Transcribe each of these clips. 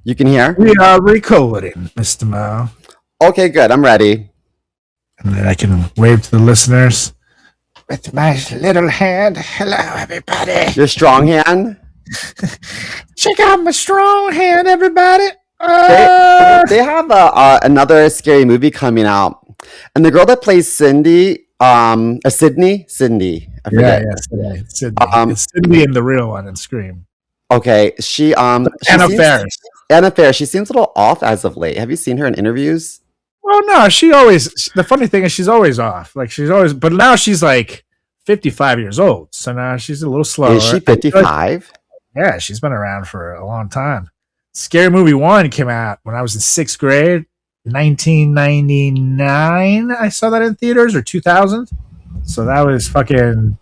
You can hear? We are recording, Mr. Mo. Okay, good. I'm ready. And then I can wave to the listeners with my little hand. Hello, everybody. Your strong hand? Check out my strong hand, everybody. They have another scary movie coming out. And the girl that plays Sydney. I forget. Sydney. It's Sydney in the real one in Scream. Okay, she Anna Faris. Anna Faris. She seems a little off as of late. Have you seen her in interviews? Well, no, she always. The funny thing is, she's always off. Like she's always, but now she's like 55 years old, so now she's a little slower. Is she 55? Yeah, she's been around for a long time. Scary Movie 1 came out when I was in 6th grade, 1999. I saw that in theaters, or 2000. So that was fucking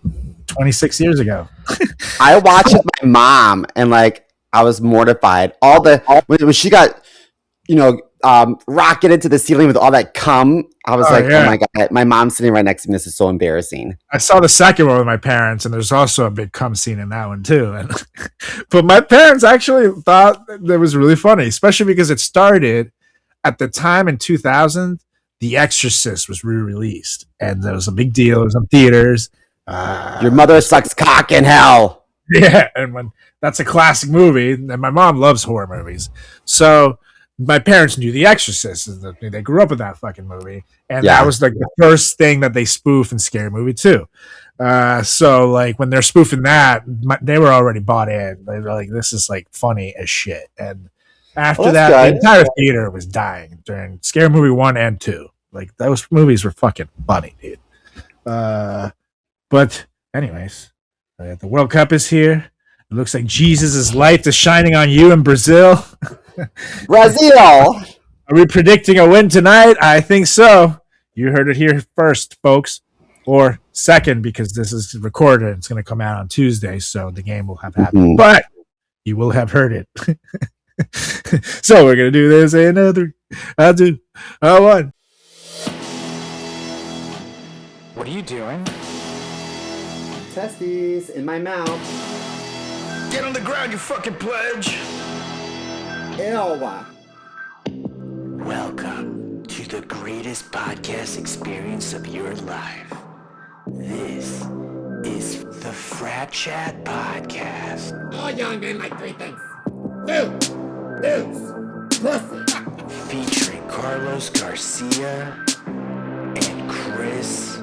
26 years ago. I watched it with my mom, and like I was mortified. When she got, rocketed to the ceiling with all that cum, I was Oh my god, my mom's sitting right next to me. This is so embarrassing. I saw the second one with my parents, and there's also a big cum scene in that one too. And but my parents actually thought that was really funny, especially because it started at the time in 2000. The Exorcist was re-released, and there was a big deal. It was in theaters. Your mother sucks cock in hell. Yeah, and that's a classic movie, and my mom loves horror movies. So my parents knew The Exorcist. They grew up with that fucking movie, and that was like the first thing that they spoof in Scary Movie 2. So like when they're spoofing that, they were already bought in. They were like, "This is like funny as shit." And after that, the entire theater was dying during Scary Movie 1 and 2. Like those movies were fucking funny, dude. But anyways, the World Cup is here. It looks like Jesus' light is shining on you in Brazil. Brazil! Are we predicting a win tonight? I think so. You heard it here first, folks. Or second, because this is recorded. It's going to come out on Tuesday, so the game will have happened. Mm-hmm. But you will have heard it. So we're going to do this. Another. I'll do. I won. What are you doing? Testes in my mouth. Get on the ground, you fucking pledge. Ew. Welcome to the greatest podcast experience of your life. This is the FratChat Podcast. All young men like three things. Food, booze, pussy. Featuring Carlos Garcia and Chris.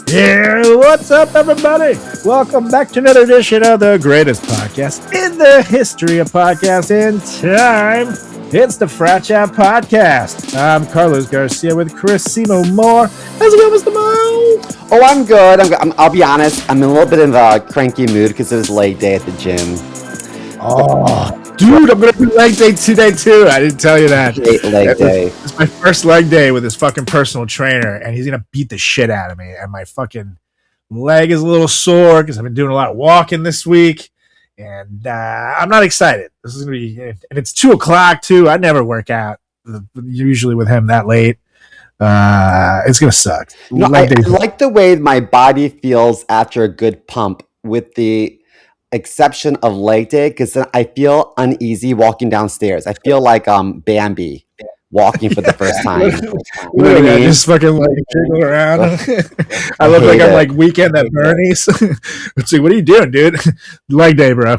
Yeah, what's up, everybody? Welcome back to another edition of the greatest podcast in the history of podcasts in time. It's the FratChat Podcast. I'm Carlos Garcia with Cristiano Moore. How's it going, Mr. Mo? Oh, I'm good. I'll be honest. I'm in a little bit of a cranky mood because it was leg day at the gym. Oh, dude, I'm going to do leg day today, too. I didn't tell you that. Leg day. It's my first leg day with this fucking personal trainer, and he's going to beat the shit out of me. And my fucking leg is a little sore because I've been doing a lot of walking this week. And I'm not excited. This is going to be, and it's 2:00 too. I never work out usually with him that late. It's going to suck. I like the way my body feels after a good pump, with the exception of leg day, because then I feel uneasy walking downstairs. I feel like Bambi walking for the first time. I just fucking like jiggle around. I look like I'm like Weekend at Bernie's. It's like, what are you doing, dude? Leg day, bro.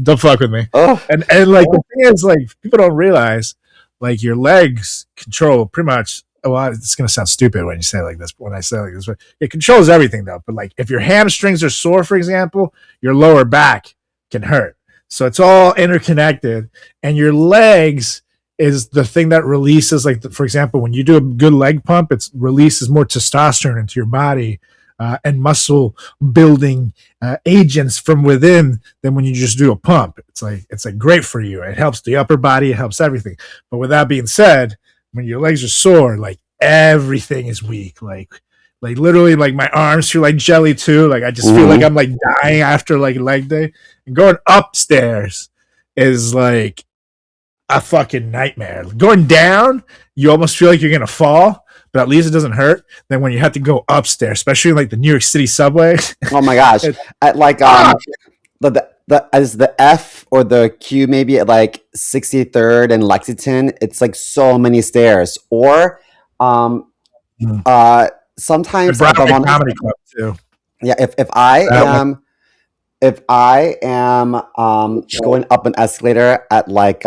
Don't fuck with me. And like the thing is, like, people don't realize, like, your legs control pretty much. Well, it's gonna sound stupid when you say it like this. But when I say it like this, it controls everything, though. But like, if your hamstrings are sore, for example, your lower back can hurt. So it's all interconnected, and your legs is the thing that releases, like, for example, when you do a good leg pump, it releases more testosterone into your body and muscle building agents from within than when you just do a pump. It's like great for you. It helps the upper body. It helps everything. But with that being said, when your legs are sore, like, everything is weak. Like literally, like, my arms feel like jelly too. Like, I just feel like I'm like dying after like leg day. And going upstairs is like a fucking nightmare. Going down, you almost feel like you're gonna fall, but at least it doesn't hurt. Then when you have to go upstairs, especially like the New York City subway. Oh my gosh! At like the the F or the Q maybe at like 63rd and Lexington, it's like so many stairs. Or sometimes The if I'm on Comedy Club too. yeah, if I am going up an escalator at like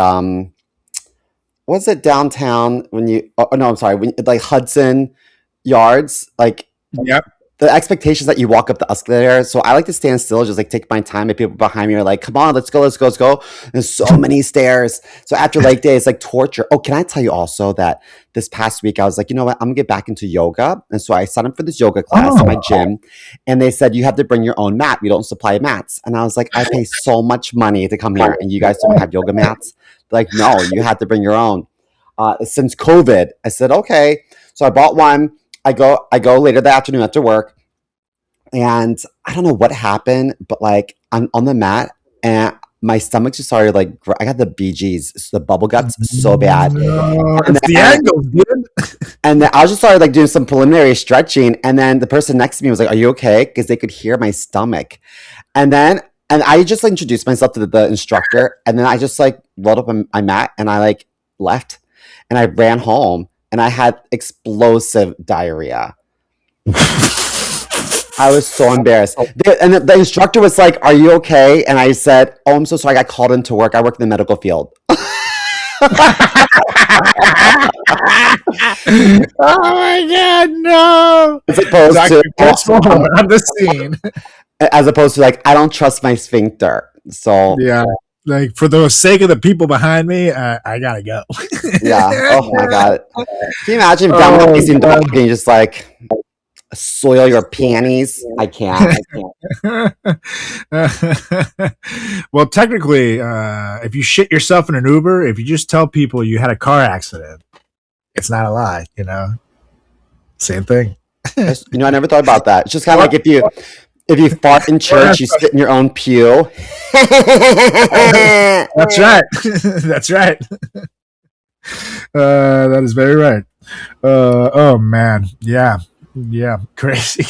what's it downtown when you no, I'm sorry, when like Hudson Yards, like Yep. the expectations that you walk up the escalator. So I like to stand still, just like take my time. And people behind me are like, come on, let's go, let's go, let's go. There's so many stairs. So after leg day, it's like torture. Oh, can I tell you also that this past week, I was like, you know what? I'm gonna get back into yoga. And so I signed up for this yoga class at my gym. And they said, you have to bring your own mat. We don't supply mats. And I was like, I pay so much money to come here and you guys don't have yoga mats. They're like, no, you have to bring your own. Since COVID, I said, okay. So I bought one. I go later that afternoon after work, and I don't know what happened, but like I'm on the mat and my stomach just started like I got the BGs, the bubble guts so bad. No, it's the angles, dude. And then I just started like doing some preliminary stretching, and then the person next to me was like, "Are you okay?" Because they could hear my stomach, and I just like, introduced myself to the instructor, and then I just like rolled up my mat and I like left, and I ran home. And I had explosive diarrhea. I was so embarrassed. And the instructor was like, "Are you okay?" And I said, "Oh, I'm so sorry. I got called into work. I work in the medical field." Oh my God, no! As opposed to on the scene. As opposed to like, I don't trust my sphincter. So yeah. Like, for the sake of the people behind me, I gotta go. Yeah. Oh my God. Can you imagine down facing dog and you just like soil your panties? I can't. Well, technically, if you shit yourself in an Uber, if you just tell people you had a car accident, it's not a lie. You know, same thing. I never thought about that. It's just kind of like if you fart in church, you sit in your own pew. That's right. That's right. That is very right. Oh man, yeah, crazy.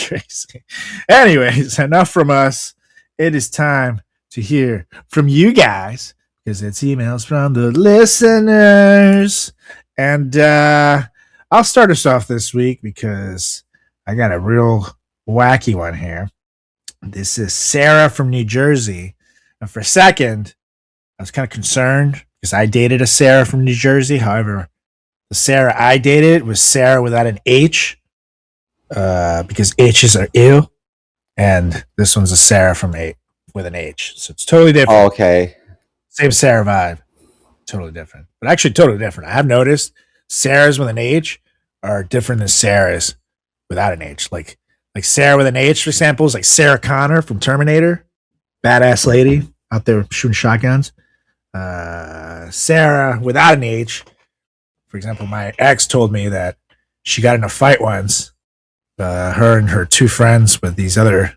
Anyways, enough from us. It is time to hear from you guys because it's emails from the listeners, and I'll start us off this week because I got a real wacky one here. This is Sarah from New Jersey. And for a second, I was kind of concerned because I dated a Sarah from New Jersey. However, the Sarah I dated was Sarah without an H because H's are ew. And this one's a Sarah with an H. So it's totally different. Oh, okay. Same Sarah vibe. Totally different. But actually totally different. I have noticed Sarahs with an H are different than Sarahs without an H. Like Sarah with an H, for example, is like Sarah Connor from Terminator. Badass lady out there shooting shotguns. Sarah without an H, for example, my ex told me that she got in a fight once, her and her two friends with these other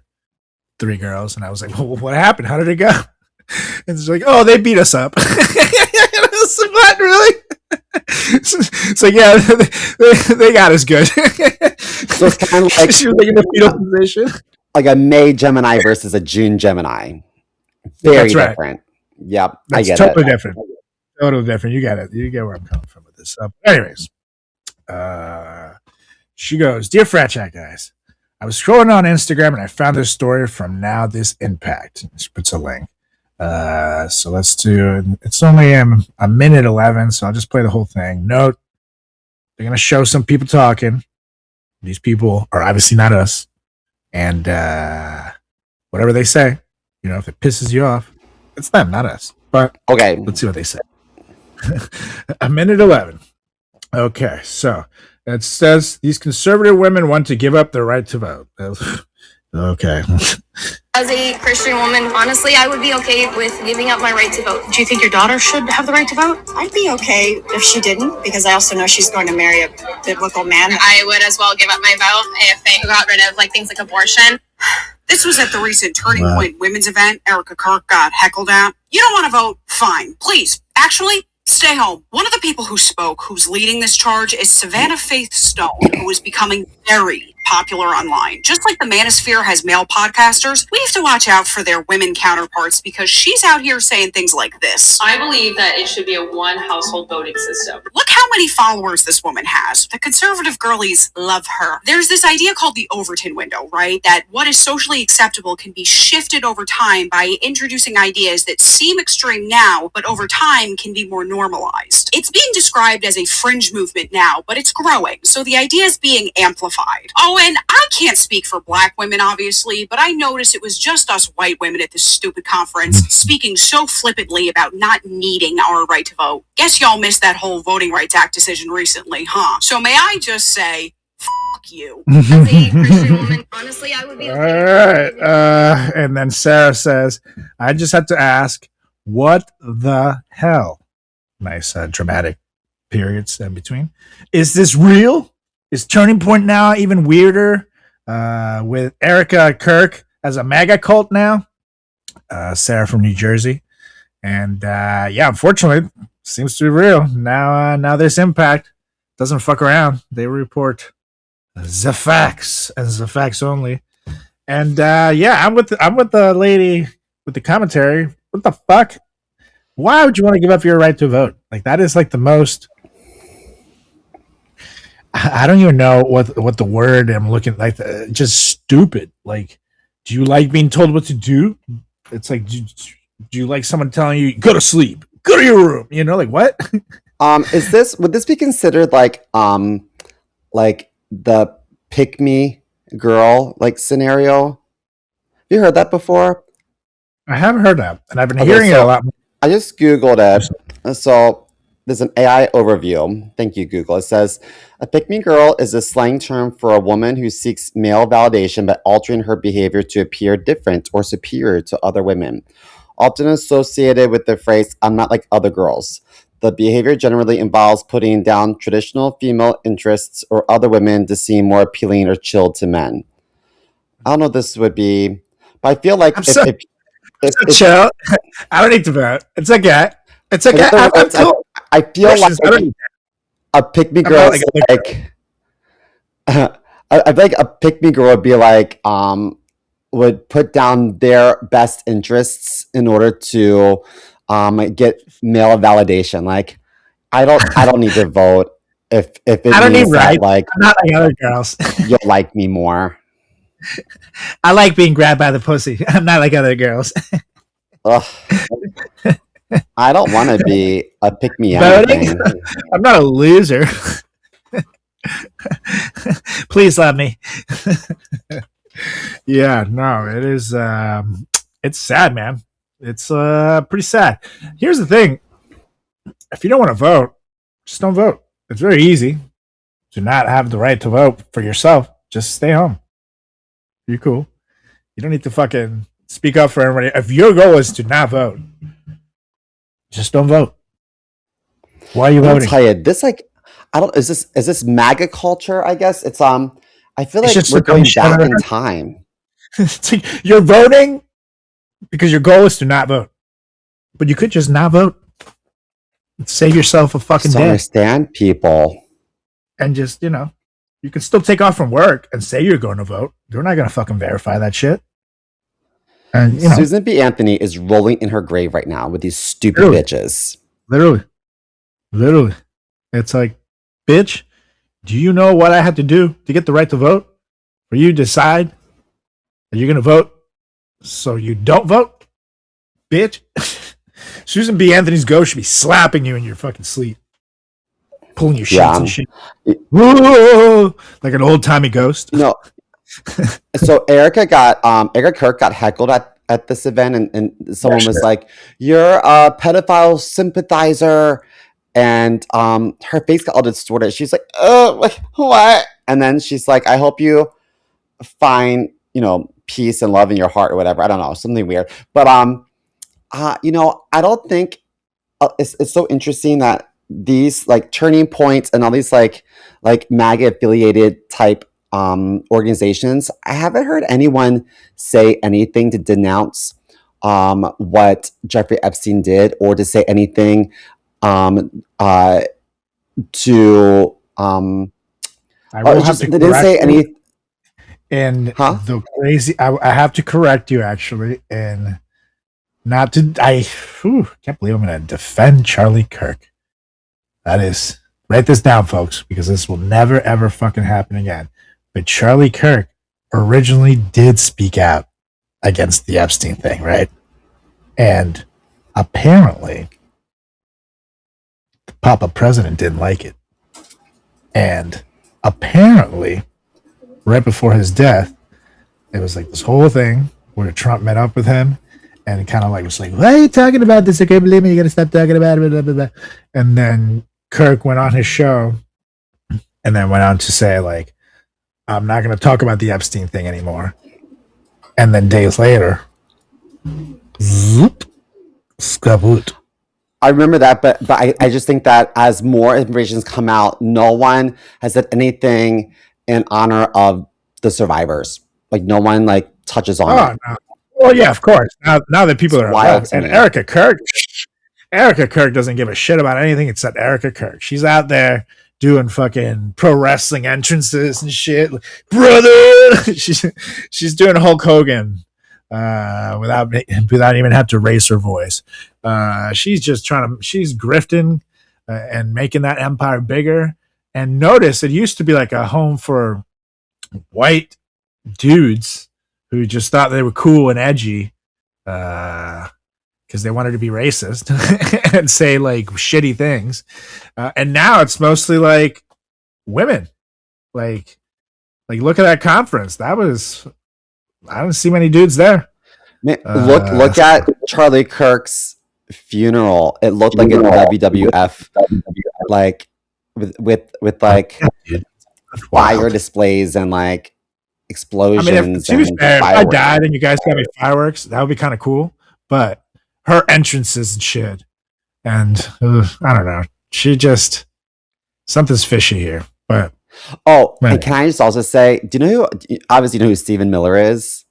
three girls. And I was like, well, what happened? How did it go? And she's like, oh, they beat us up. What, really? So yeah, they got us good. So it's kind of like she was like in the fetal position, like a May Gemini versus a June Gemini. Very different. Yep, I get totally it. Different. Totally different. You get it. You get where I'm coming from with this. Anyways, she goes, "Dear FratChat guys, I was scrolling on Instagram and I found this story from Now This Impact." She puts a link. So let's do. It's only a minute 11, so I'll just play the whole thing. Note: they're gonna show some people talking. These people are obviously not us, and whatever they say, if it pisses you off, it's them, not us. But okay, let's see what they say. A minute 11. Okay, so it says these conservative women want to give up their right to vote. Okay. As a Christian woman, honestly, I would be okay with giving up my right to vote. Do you think your daughter should have the right to vote? I'd be okay if she didn't, because I also know she's going to marry a biblical man. I would as well give up my vote if they got rid of things like abortion. This was at the recent Turning Point Women's event. Erica Kirk got heckled at. You don't want to vote? Fine. Please. Actually, stay home. One of the people who spoke, who's leading this charge, is Savannah Faith Stone, who is becoming very popular online. Just like the manosphere has male podcasters, we have to watch out for their women counterparts because she's out here saying things like this. I believe that it should be a one household voting system. Look how many followers this woman has. The conservative girlies love her. There's this idea called the Overton window, right? That what is socially acceptable can be shifted over time by introducing ideas that seem extreme now, but over time can be more normalized. It's being described as a fringe movement now, but it's growing, so the idea is being amplified. Oh, and I can't speak for black women, obviously, but I noticed it was just us white women at this stupid conference speaking so flippantly about not needing our right to vote. Guess y'all missed that whole Voting Rights Act decision recently, huh? So may I just say, fuck you. As a Christian woman, honestly, I would be okay. All right. And then Sarah says, I just had to ask, what the hell? Nice dramatic periods in between. Is this real? Is Turning Point now even weirder with Erica Kirk as a MAGA cult now? Sarah from New Jersey. And yeah, unfortunately, seems to be real. Now this impact doesn't fuck around. They report the facts and the facts only. And yeah, I'm with the lady with the commentary. What the fuck? Why would you want to give up your right to vote? Like, that is like the most. I don't even know what the word I'm looking like. Just stupid. Like, do you like being told what to do? It's like, do you like someone telling you go to sleep, go to your room? You know, like what? Would this be considered like the pick me girl like scenario? Have you heard that before? I haven't heard that, and I've been hearing it a lot. I just Googled it. So there's an AI overview. Thank you, Google. It says, a pick-me girl is a slang term for a woman who seeks male validation by altering her behavior to appear different or superior to other women. Often associated with the phrase, I'm not like other girls. The behavior generally involves putting down traditional female interests or other women to seem more appealing or chilled to men. I don't know if this would be, but I feel like chill. I don't need to vote. It's okay. It's okay. I feel like a pick-me girl is like I feel like a pick-me girl would be like would put down their best interests in order to get male validation. Like I don't need to vote if it I don't means need that, like I'm not like other girls. You'll like me more. I like being grabbed by the pussy. I'm not like other girls. I don't want to be a pick-me anything. I'm not a loser. Please love me. Yeah, no, it is. It's sad, man. It's pretty sad. Here's the thing: if you don't want to vote, just don't vote. It's very easy to not have the right to vote for yourself. Just stay home. You're cool. You don't need to fucking speak up for everybody. If your goal is to not vote, just don't vote. Why are you voting? I'll tell you, this like I don't. Is this MAGA culture? I guess it's I feel like we're going back in time. It's like you're voting because your goal is to not vote, but you could just not vote. Save yourself a fucking day. Understand people, and just you can still take off from work and say you're going to vote. They're not going to fucking verify that shit. And Susan B. Anthony is rolling in her grave right now with these stupid bitches. Literally. It's like, bitch, do you know what I had to do to get the right to vote? For you to decide that you're going to vote so you don't vote? Bitch. Susan B. Anthony's ghost should be slapping you in your fucking sleep. Pulling your sheets and shit. Whoa, like an old-timey ghost. So Erica Kirk got heckled at this event, and someone was like, "You're a pedophile sympathizer," and her face got all distorted. She's like, "Oh, what?" And then she's like, "I hope you find peace and love in your heart or whatever." I don't know, something weird. But I don't think it's so interesting that these like Turning Points and all these like MAGA affiliated type organizations, I haven't heard anyone say anything to denounce what Jeffrey Epstein did, or to say anything they didn't say any. And the crazy, I have to correct you actually, and not to, can't believe I'm going to defend Charlie Kirk. That is, write this down, folks, because this will never, ever fucking happen again. But Charlie Kirk originally did speak out against the Epstein thing, right? And apparently, the Papa President didn't like it. And apparently, right before his death, it was like this whole thing where Trump met up with him and kind of like was like, "Why are you talking about this? I can't believe me. You got to stop talking about it." Blah, blah, blah. And then Kirk went on his show and then went on to say, like, "I'm not going to talk about the Epstein thing anymore." And then days later, zoop, skaboot. I remember that, but I just think that as more information's come out, no one has said anything in honor of the survivors. Like no one like touches on it. No. Well, yeah, of course. Now that people are involved, and Erica Kirk doesn't give a shit about anything except Erica Kirk. She's out there doing fucking pro wrestling entrances and shit, brother. She's doing Hulk Hogan without even have to raise her voice. She's just she's grifting and making that empire bigger. And notice it used to be like a home for white dudes who just thought they were cool and edgy because they wanted to be racist and say like shitty things. And now it's mostly like women. Like look at that conference. I don't see many dudes there. Look at Charlie Kirk's funeral. It looked like a WWF, like with like fire displays and like explosions. I mean, if I died and you guys got me fireworks, that would be kind of cool. But her entrances and shit, and I don't know. She just something's fishy here. But and can I just also say, do you know who Stephen Miller is?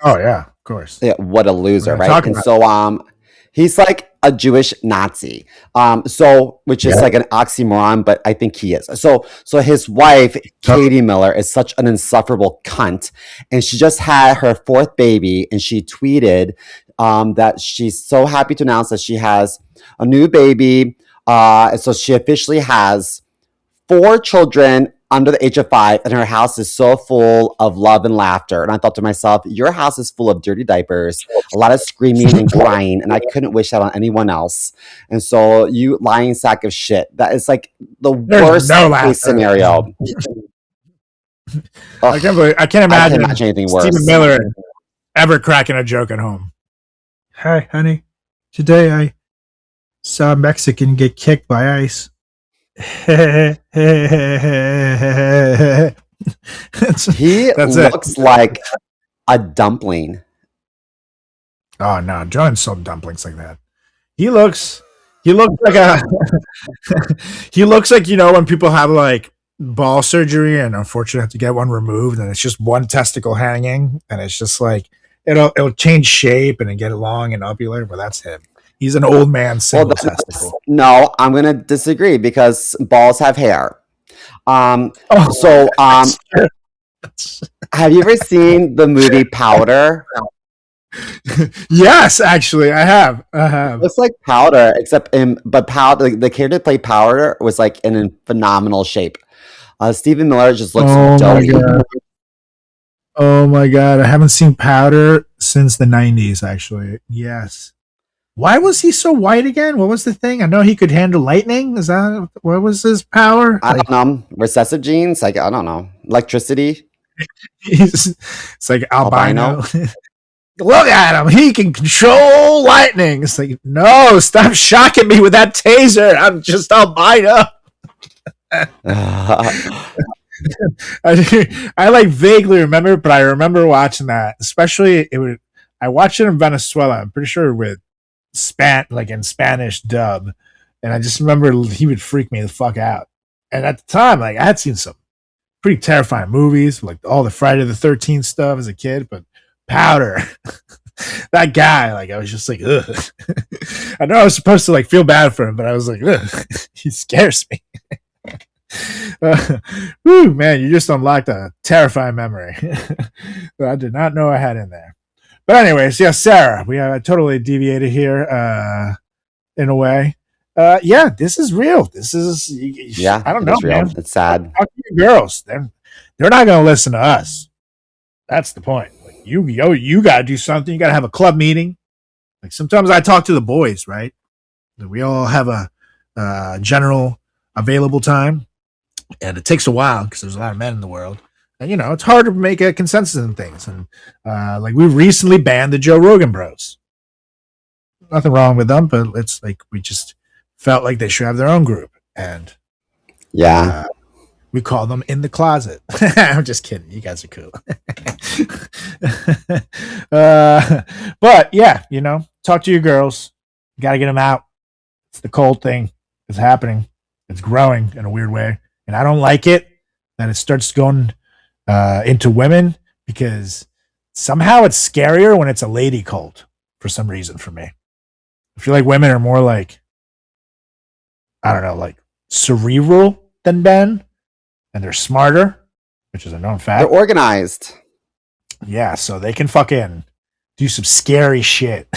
Oh yeah, of course. Yeah, what a loser, right? And so he's like a Jewish Nazi. Which is like an oxymoron, but I think he is. So his wife, Katie Miller, is such an insufferable cunt. And she just had her 4th baby, and she tweeted that she's so happy to announce that she has a new baby. So she officially has 4 children under the age of 5, and her house is so full of love and laughter. And I thought to myself, your house is full of dirty diapers, a lot of screaming and crying, and I couldn't wish that on anyone else. And so you lying sack of shit. That is like the worst case scenario. I can't imagine anything worse. Stephen Miller ever cracking a joke at home. Hey, honey, today I saw a Mexican get kicked by ice. He looks like a dumpling. Oh no, John's sold dumplings like that. He looks like a he looks like, you know, when people have like ball surgery and unfortunately have to get one removed and it's just one testicle hanging and it's just like it'll change shape and get long and upular, but that's him. He's an old man single testicle. No, I'm going to disagree because balls have hair. Have you ever seen the movie Powder? Yes, actually, I have. It's like Powder, but Powder, the character that played Powder was like in phenomenal shape. Stephen Miller just looks doughy. Oh my god, I haven't seen Powder since the 90s, actually. Yes. Why was he so white again? What was the thing? I know he could handle lightning. Is that what was his power? I don't know. Recessive genes? Like, I don't know. Electricity? It's like albino. Look at him. He can control lightning. It's like, no, stop shocking me with that taser. I'm just albino. I like vaguely remember, but I remember watching that. Especially, I watched it in Venezuela. I'm pretty sure with in Spanish dub, and I just remember he would freak me the fuck out. And at the time, like I had seen some pretty terrifying movies, like all the Friday the 13th stuff as a kid, but Powder, that guy, like I was just like, ugh. I know I was supposed to like feel bad for him, but I was like, ugh, he scares me. Whew, man, you just unlocked a terrifying memory that I did not know I had in there. But anyways, yes, Sarah, we totally deviated here in a way. Yeah, this is real. This is I don't know, man. It's sad. Talk to your girls. They're not going to listen to us. That's the point. Like, you got to do something. You got to have a club meeting. Like sometimes I talk to the boys, right? We all have a general available time, and it takes a while because there's a lot of men in the world. And, it's hard to make a consensus in things. And like we recently banned the Joe Rogan Bros. Nothing wrong with them, but it's like we just felt like they should have their own group. And we call them In the Closet. I'm just kidding. You guys are cool. But yeah, talk to your girls. You got to get them out. It's the cold thing. It's happening. It's growing in a weird way. And I don't like it that it starts going into women because somehow it's scarier when it's a lady cult for some reason for me. I feel like women are more like, I don't know, like cerebral than men, and they're smarter, which is a known fact. They're organized. Yeah, so they can fucking do some scary shit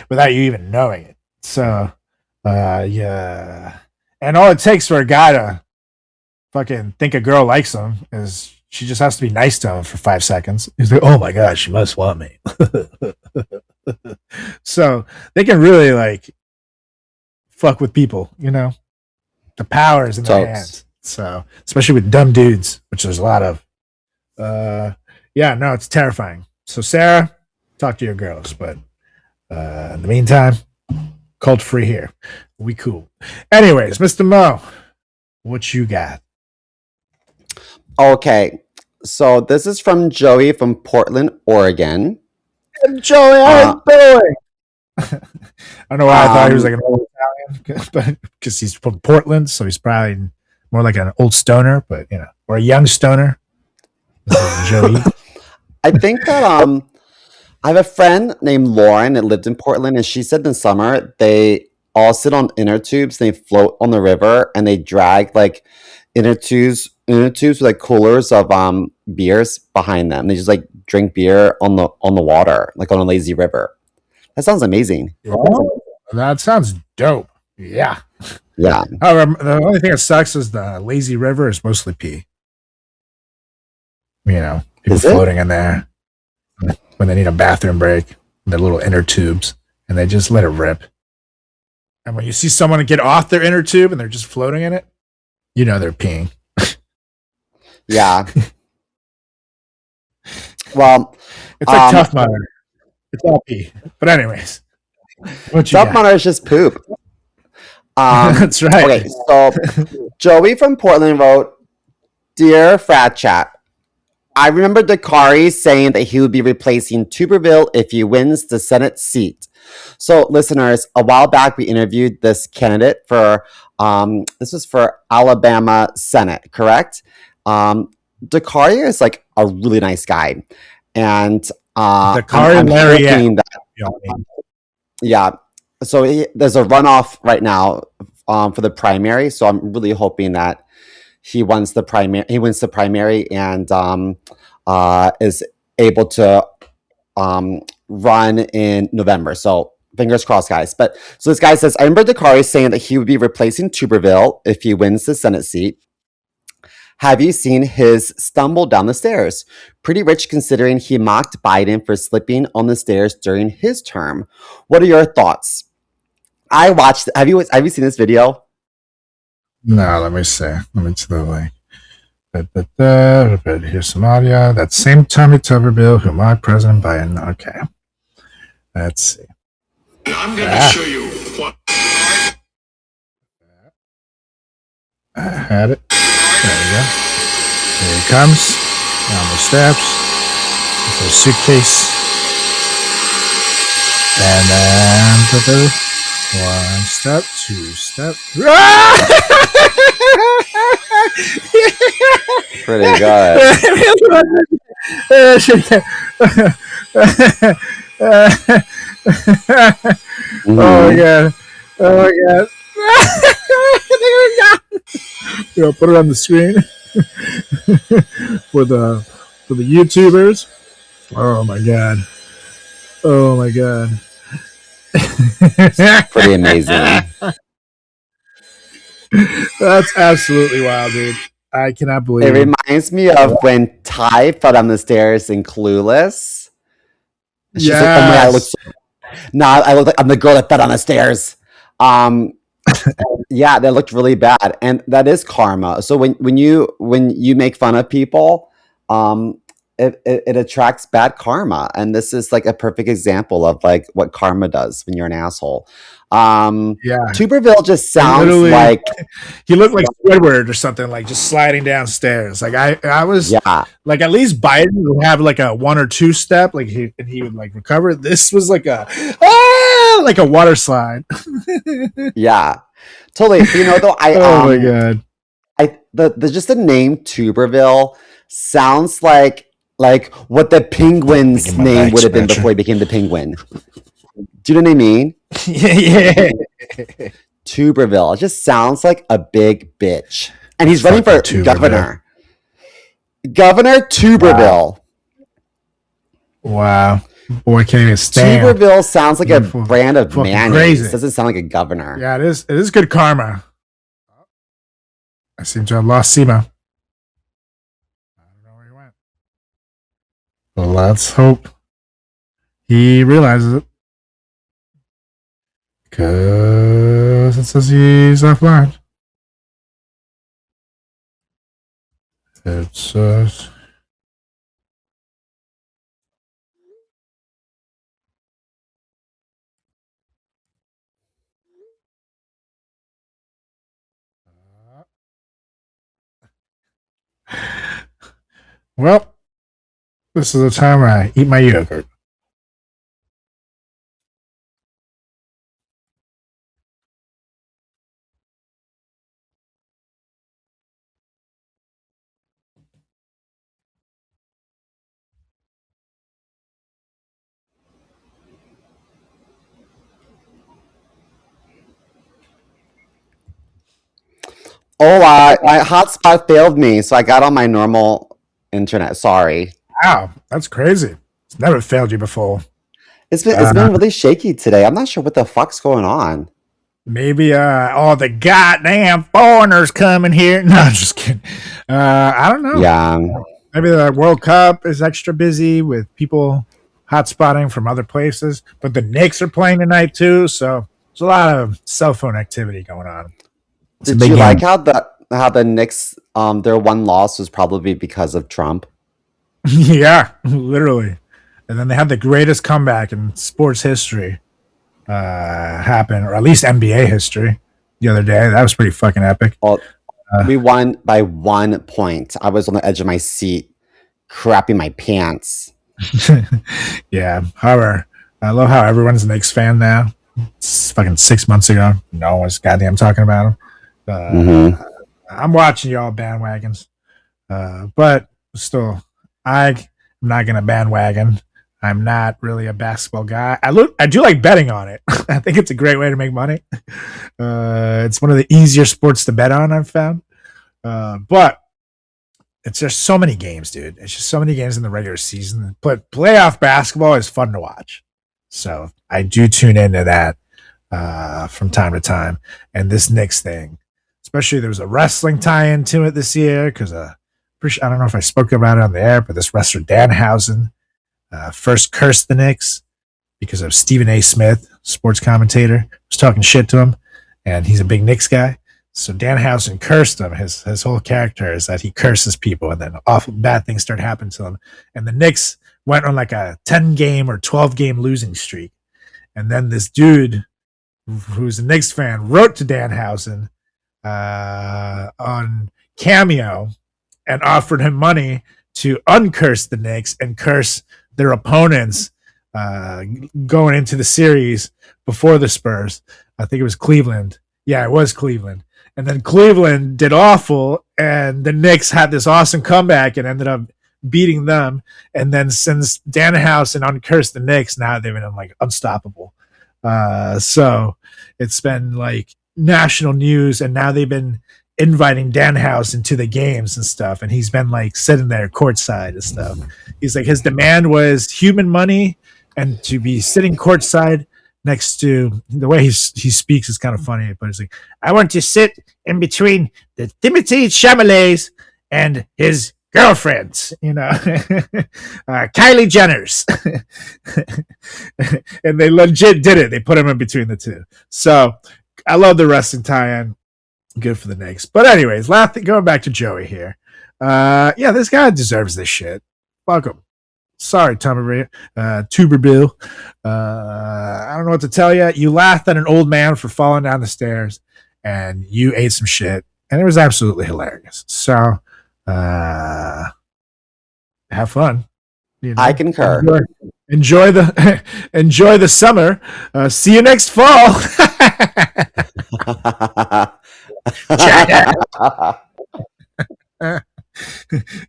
without you even knowing it. So, yeah. And all it takes for a guy to fucking think a girl likes him is she just has to be nice to him for 5 seconds. He's like, oh my God, she must want me. So they can really like fuck with people, the power is in their hands. So especially with dumb dudes, which there's a lot of. Yeah, no, it's terrifying. So Sarah, talk to your girls, but in the meantime, cult free here. We cool. Anyways, Mr. Mo, what you got? Okay, so this is from Joey from Portland, Oregon. Joey, how you doing? I don't know why I thought he was like an old Italian, but because he's from Portland, so he's probably more like an old stoner, but or a young stoner. Joey. I think that I have a friend named Lauren that lived in Portland, and she said in summer they all sit on inner tubes, they float on the river, and they drag like inner tubes with like coolers of beers behind them. They just like drink beer on the water, like on a lazy river. That sounds amazing. Oh, that sounds dope. Yeah. Yeah. However, the only thing that sucks is the lazy river is mostly pee. People floating in there when they need a bathroom break, their little inner tubes, and they just let it rip. And when you see someone get off their inner tube and they're just floating in it, they're peeing. Yeah. Well, it's like Tough Mudder. It's all pee. But anyways, Tough Mudder is just poop. That's right. Okay, so Joey from Portland wrote, "Dear Frat Chat, I remember Dakari saying that he would be replacing Tuberville if he wins the Senate seat. So, listeners, a while back we interviewed this candidate for this was for Alabama Senate, correct? Dakari is like a really nice guy, and I'm hoping that, yeah. So there's a runoff right now for the primary. So I'm really hoping that he wins the primary. He wins the primary and is able to run in November. So fingers crossed, guys. But so this guy says, I remember Dakari saying that he would be replacing Tuberville if he wins the Senate seat. Have you seen his stumble down the stairs? Pretty rich considering he mocked Biden for slipping on the stairs during his term. What are your thoughts? I watched. Have you seen this video? No, let me see. Let me see the link. Here's some audio. That same Tommy Tuberville who mocked President Biden. Okay. Let's see. I'm going to show you what. I had it. There we go. Here he comes. Down the steps. With a suitcase. And then 1 step, 2 step. Pretty good. Oh my god. Oh my god. Put it on the screen for the YouTubers. Oh my god. Pretty amazing. That's absolutely wild, dude. I cannot believe it. Reminds me of when Ty fell down the stairs in Clueless. She's like, oh my god, I look so... I look like I'm the girl that fell down the stairs. Yeah, that looked really bad. And that is karma. So when you make fun of people, it attracts bad karma. And this is like a perfect example of like what karma does when you're an asshole. Tuberville just sounds like he looked like Squidward or something, like just sliding downstairs. Like I was like, at least Biden would have like a 1 or 2 step, like he would like recover. This was like a water slide. Yeah, totally. You know, though, oh my god, the just the name Tuberville sounds like what the penguin's name would have been before he became the penguin. Do you know what I mean? Yeah. Tuberville. It just sounds like a big bitch. And he's running for governor. Governor Tuberville. Wow. Boy, can't even stand. Tuberville sounds like a brand of mayonnaise. Crazy. It doesn't sound like a governor. Yeah, it is. It is good karma. I seem to have lost Simo. I don't know where he went. Well, let's hope he realizes it. Because it says he's offline. It says... Well, this is the time where I eat my yogurt. Oh, my hotspot failed me, so I got on my normal internet. Sorry. Wow, that's crazy. It's never failed you before. It's been really shaky today. I'm not sure what the fuck's going on. Maybe all the goddamn foreigners coming here. No, I'm just kidding. I don't know. Yeah. Maybe the World Cup is extra busy with people hotspotting from other places, but the Knicks are playing tonight too, so there's a lot of cell phone activity going on. Did you like how the Knicks their one loss was probably because of Trump? Yeah, literally. And then they had the greatest comeback in sports history happen, or at least NBA history, the other day. That was pretty fucking epic. Well, we won by 1 point. I was on the edge of my seat, crapping my pants. Yeah, however, I love how everyone's a Knicks fan now. It's fucking 6 months ago. No one's goddamn talking about them. I'm watching y'all bandwagons, but still, I'm not gonna bandwagon. I'm not really a basketball guy. I do like betting on it. I think it's a great way to make money. It's one of the easier sports to bet on, I've found. But it's just so many games, dude. It's just so many games in the regular season. But playoff basketball is fun to watch. So I do tune into that from time to time. And this Knicks thing, especially there was a wrestling tie-in to it this year because I don't know if I spoke about it on the air, but this wrestler Danhausen first cursed the Knicks because of Stephen A. Smith, sports commentator, was talking shit to him, and he's a big Knicks guy. So Danhausen cursed him. His whole character is that he curses people, and then awful bad things start happening to him. And the Knicks went on like a 10-game or 12-game losing streak. And then this dude, who's a Knicks fan, wrote to Danhausen on Cameo and offered him money to uncurse the Knicks and curse their opponents going into the series before the Spurs. I think it was Cleveland. Yeah, it was Cleveland. And then Cleveland did awful, and the Knicks had this awesome comeback and ended up beating them. And then since Danhausen uncursed the Knicks, now they've been like unstoppable. So it's been like national news, and now they've been inviting Dan House into the games and stuff, and he's been like sitting there courtside and stuff. He's like, his demand was human money and to be sitting courtside next to, the way he speaks is kind of funny, but it's like, I want to sit in between the Timothy Chalamet and his girlfriends, Kylie Jenner's. And they legit did it. They put him in between the two. So I love the wrestling tie-in. Good for the Knicks. But anyways, going back to Joey here. This guy deserves this shit. Fuck him. Sorry, Tuberville. I don't know what to tell you. You laughed at an old man for falling down the stairs, and you ate some shit, and it was absolutely hilarious. So, have fun. I concur. Enjoy the summer. See you next fall.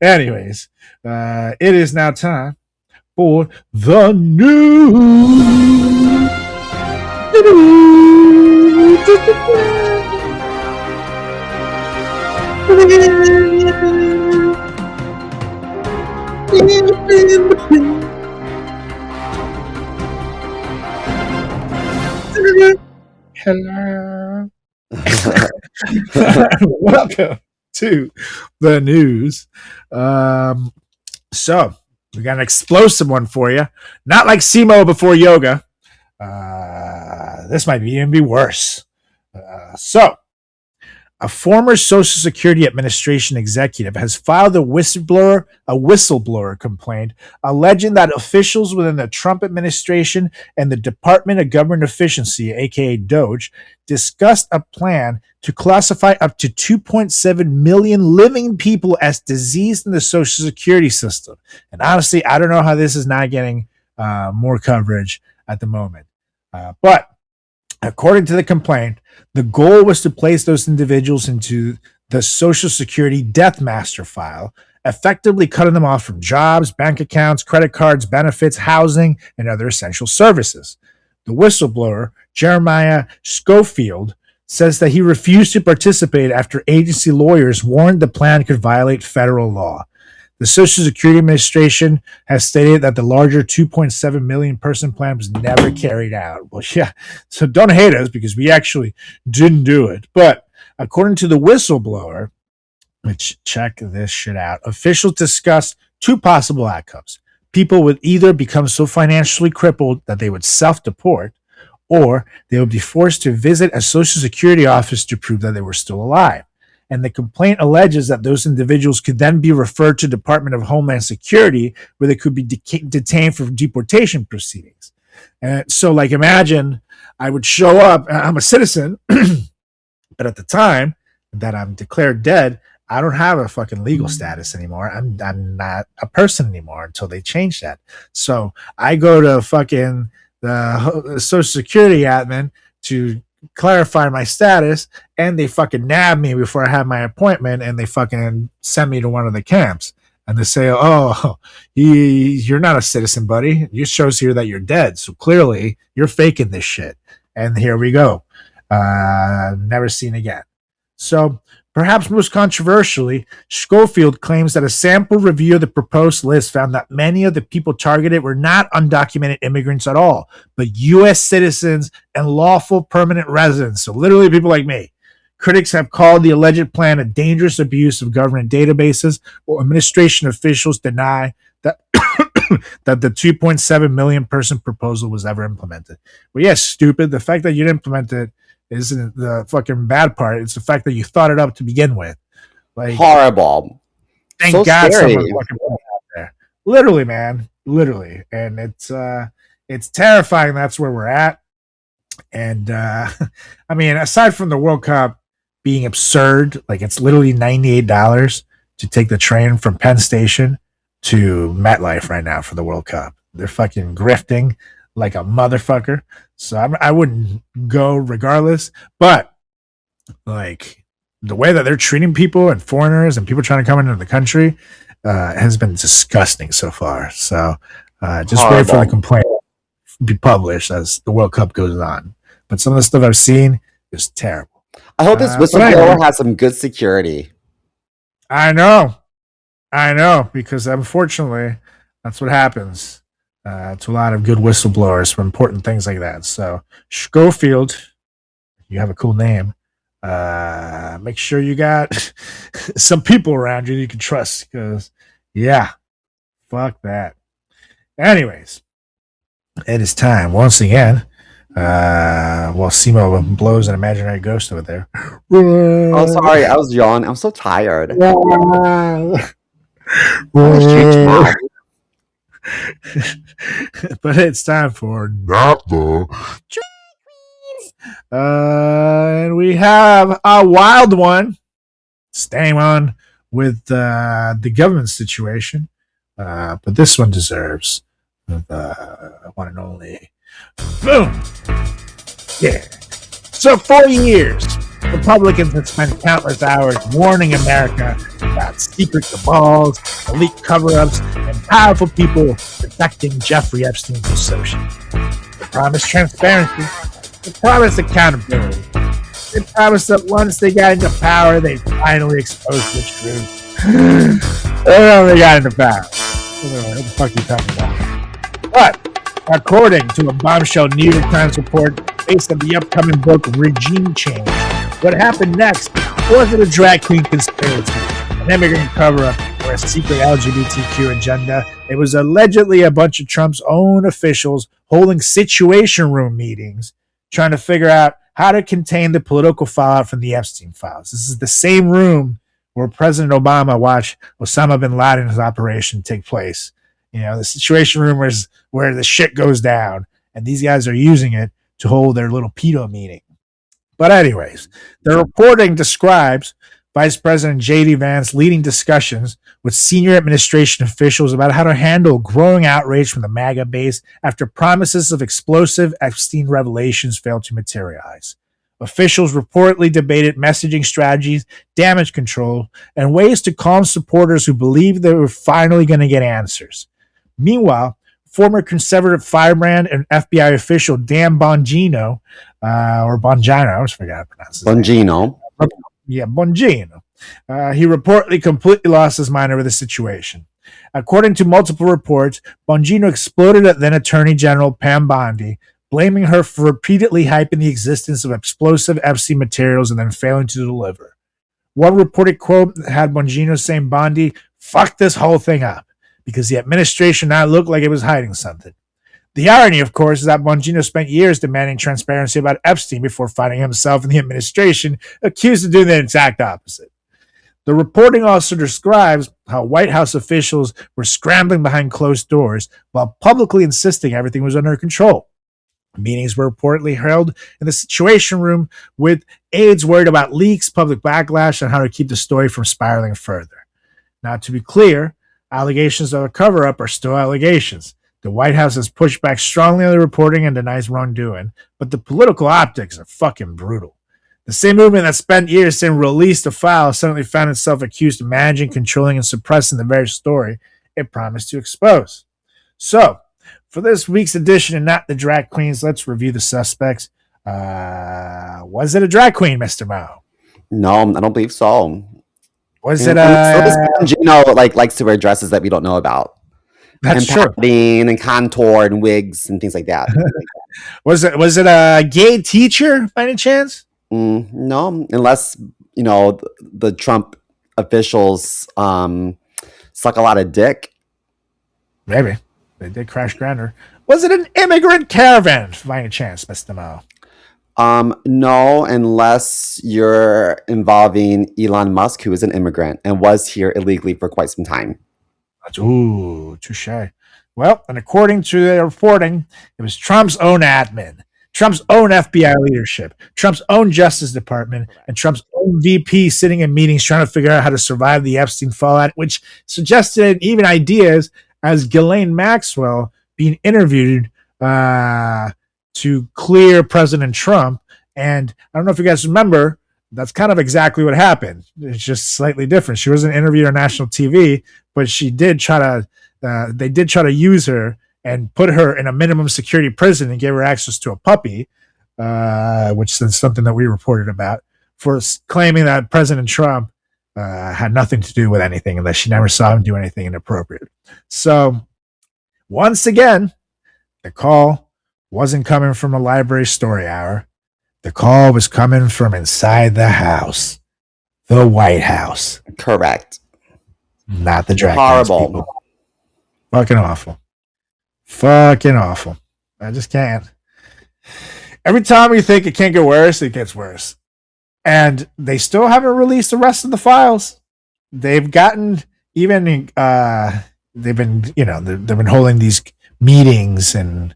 Anyways, it is now time for the news. Hello. Welcome to the news. So we got an explosive one for you. Not like SEMO before yoga. This might even be worse. So a former Social Security Administration executive has filed a whistleblower complaint alleging that officials within the Trump administration and the Department of Government Efficiency, aka DOGE, discussed a plan to classify up to 2.7 million living people as diseased in the Social Security system. And honestly, I don't know how this is not getting more coverage at the moment. But according to the complaint, the goal was to place those individuals into the Social Security Death Master file, effectively cutting them off from jobs, bank accounts, credit cards, benefits, housing, and other essential services. The whistleblower, Jeremiah Schofield, says that he refused to participate after agency lawyers warned the plan could violate federal law. The Social Security Administration has stated that the larger 2.7 million person plan was never carried out. Well, yeah, so don't hate us because we actually didn't do it. But according to the whistleblower, which check this shit out, officials discussed two possible outcomes. People would either become so financially crippled that they would self-deport, or they would be forced to visit a Social Security office to prove that they were still alive. And the complaint alleges that those individuals could then be referred to Department of Homeland Security, where they could be detained for deportation proceedings. And so, like, imagine I would show up, I'm a citizen, but at the time that I'm declared dead, I don't have a fucking legal status anymore. I'm not a person anymore until they change that. So I go to fucking the Social Security admin to clarify my status, and they fucking nab me before I have my appointment, and they fucking send me to one of the camps, and they say, oh, you're not a citizen, buddy. It shows here that you're dead, so clearly you're faking this shit. And here we go. Never seen again. So perhaps most controversially, Schofield claims that a sample review of the proposed list found that many of the people targeted were not undocumented immigrants at all, but U.S. citizens and lawful permanent residents, so literally people like me. Critics have called the alleged plan a dangerous abuse of government databases, while administration officials deny that that the 2.7 million person proposal was ever implemented. Well, yes, stupid. The fact that you didn't implement it isn't the fucking bad part. It's the fact that you thought it up to begin with. Like, horrible. Thank so God scary. someone fucking put it out there. Literally, man. Literally. And it's terrifying that's where we're at. And I mean, aside from the World Cup being absurd, like it's literally $98 to take the train from Penn Station to MetLife right now for the World Cup. They're fucking grifting like a motherfucker. So I wouldn't go regardless, but like the way that they're treating people and foreigners and people trying to come into the country has been disgusting so far. So just horrible. wait for the complaint to be published as the World Cup goes on. But some of the stuff I've seen is terrible. I hope this whistleblower has some good security. I know, because unfortunately, that's what happens to a lot of good whistleblowers for important things like that. So, Schofield, you have a cool name. Make sure you got some people around you can trust, because, yeah, fuck that. Anyways, it is time once again. While Simo blows an imaginary ghost over there. Oh, sorry, I was yawning. I'm so tired. But it's time for Not the Drag Queens. And we have a wild one. Staying on with the government situation. But this one deserves the one and only. Boom! Yeah. So 4 years, Republicans have spent countless hours warning America about secret cabals, elite cover-ups, and powerful people protecting Jeffrey Epstein's associates. They promised transparency. They promised accountability. They promised that once they got into power, they'd finally expose the truth. They got into power. What the fuck are you talking about? But according to a bombshell New York Times report based on the upcoming book Regime Change, what happened next wasn't a drag queen conspiracy, an immigrant cover-up, or a secret LGBTQ agenda. It was allegedly a bunch of Trump's own officials holding situation room meetings, trying to figure out how to contain the political fallout from the Epstein files. This is the same room where President Obama watched Osama bin Laden's operation take place. You know, the situation room is where the shit goes down, and these guys are using it to hold their little pedo meeting. But anyways, the reporting describes Vice President J.D. Vance leading discussions with senior administration officials about how to handle growing outrage from the MAGA base after promises of explosive Epstein revelations failed to materialize. Officials reportedly debated messaging strategies, damage control, and ways to calm supporters who believed they were finally going to get answers. Meanwhile, former conservative firebrand and FBI official Dan Bongino, or Bongino, I always forgot how to pronounce his Bongino. name. Yeah, Bongino. He reportedly completely lost his mind over the situation. According to multiple reports, Bongino exploded at then Attorney General Pam Bondi, blaming her for repeatedly hyping the existence of explosive Epstein materials and then failing to deliver. One reported quote had Bongino saying Bondi fucked this whole thing up because the administration now looked like it was hiding something. The irony, of course, is that Bongino spent years demanding transparency about Epstein before finding himself in the administration accused of doing the exact opposite. The reporting also describes how White House officials were scrambling behind closed doors while publicly insisting everything was under control. Meetings were reportedly held in the Situation Room with aides worried about leaks, public backlash, and how to keep the story from spiraling further. Now, to be clear, allegations of a cover-up are still allegations. The White House has pushed back strongly on the reporting and denies wrongdoing, but the political optics are fucking brutal. The same movement that spent years saying release the file suddenly found itself accused of managing, controlling, and suppressing the very story it promised to expose. So, for this week's edition of Not the Drag Queens, let's review the suspects. Was it a drag queen, Mr. Mo? No, I don't believe so. Was it Bongino likes to wear dresses that we don't know about. That's true. And contour and wigs and things like that. Was it a gay teacher by any chance? No, unless the Trump officials suck a lot of dick. Maybe they did crash grinder. Was it an immigrant caravan by any chance, Mr. Mo? No, unless you're involving Elon Musk, who is an immigrant and was here illegally for quite some time. Ooh, touche. Well, and according to the reporting, it was Trump's own admin, Trump's own FBI leadership, Trump's own Justice Department, and Trump's own VP sitting in meetings trying to figure out how to survive the Epstein fallout, which suggested even ideas as Ghislaine Maxwell being interviewed to clear President Trump. And I don't know if you guys remember, that's kind of exactly what happened. It's just slightly different. She wasn't interviewed on national TV, but she did try to. They did try to use her and put her in a minimum security prison and gave her access to a puppy, which is something that we reported about for claiming that President Trump had nothing to do with anything and that she never saw him do anything inappropriate. So once again, the call wasn't coming from a library story hour. The call was coming from inside the house, the White House. Correct. Not the drag Horrible. people. Fucking awful. Fucking awful. I just can't. Every time we think it can't get worse, it gets worse. And they still haven't released the rest of the files. They've gotten even they've been holding these meetings in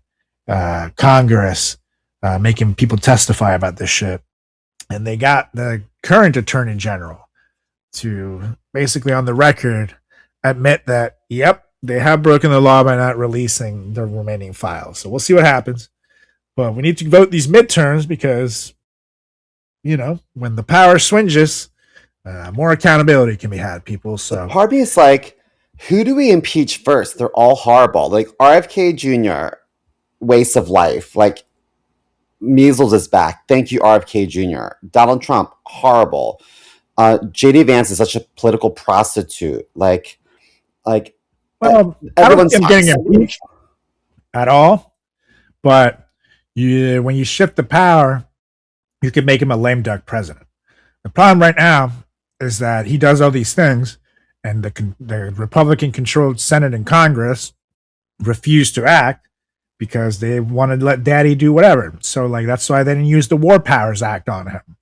Congress, making people testify about this shit. And they got the current attorney general to basically on the record admit that, yep, they have broken the law by not releasing the remaining files. So we'll see what happens. But we need to vote these midterms because, when the power swinges, more accountability can be had, people. So part of me is like, who do we impeach first? They're all horrible. Like RFK Jr., waste of life. Like measles is back. Thank you, RFK Jr. Donald Trump, horrible. JD Vance is such a political prostitute. Like well, everyone's I don't think I'm getting impeached at all. But when you shift the power, you could make him a lame duck president. The problem right now is that he does all these things, and the Republican-controlled Senate and Congress refuse to act because they wanted to let Daddy do whatever. So, that's why they didn't use the War Powers Act on him.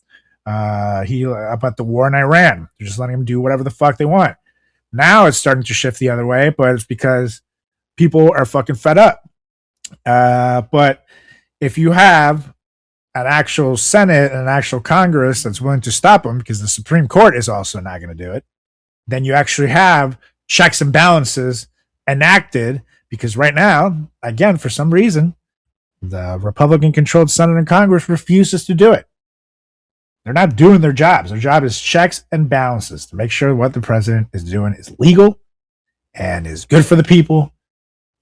About the war in Iran, they're just letting him do whatever the fuck they want. Now it's starting to shift the other way, but it's because people are fucking fed up. But if you have an actual Senate and an actual Congress that's willing to stop them, because the Supreme Court is also not going to do it, then you actually have checks and balances enacted. Because right now, again, for some reason, the Republican-controlled Senate and Congress refuses to do it. They're not doing their jobs. Their job is checks and balances to make sure what the president is doing is legal and is good for the people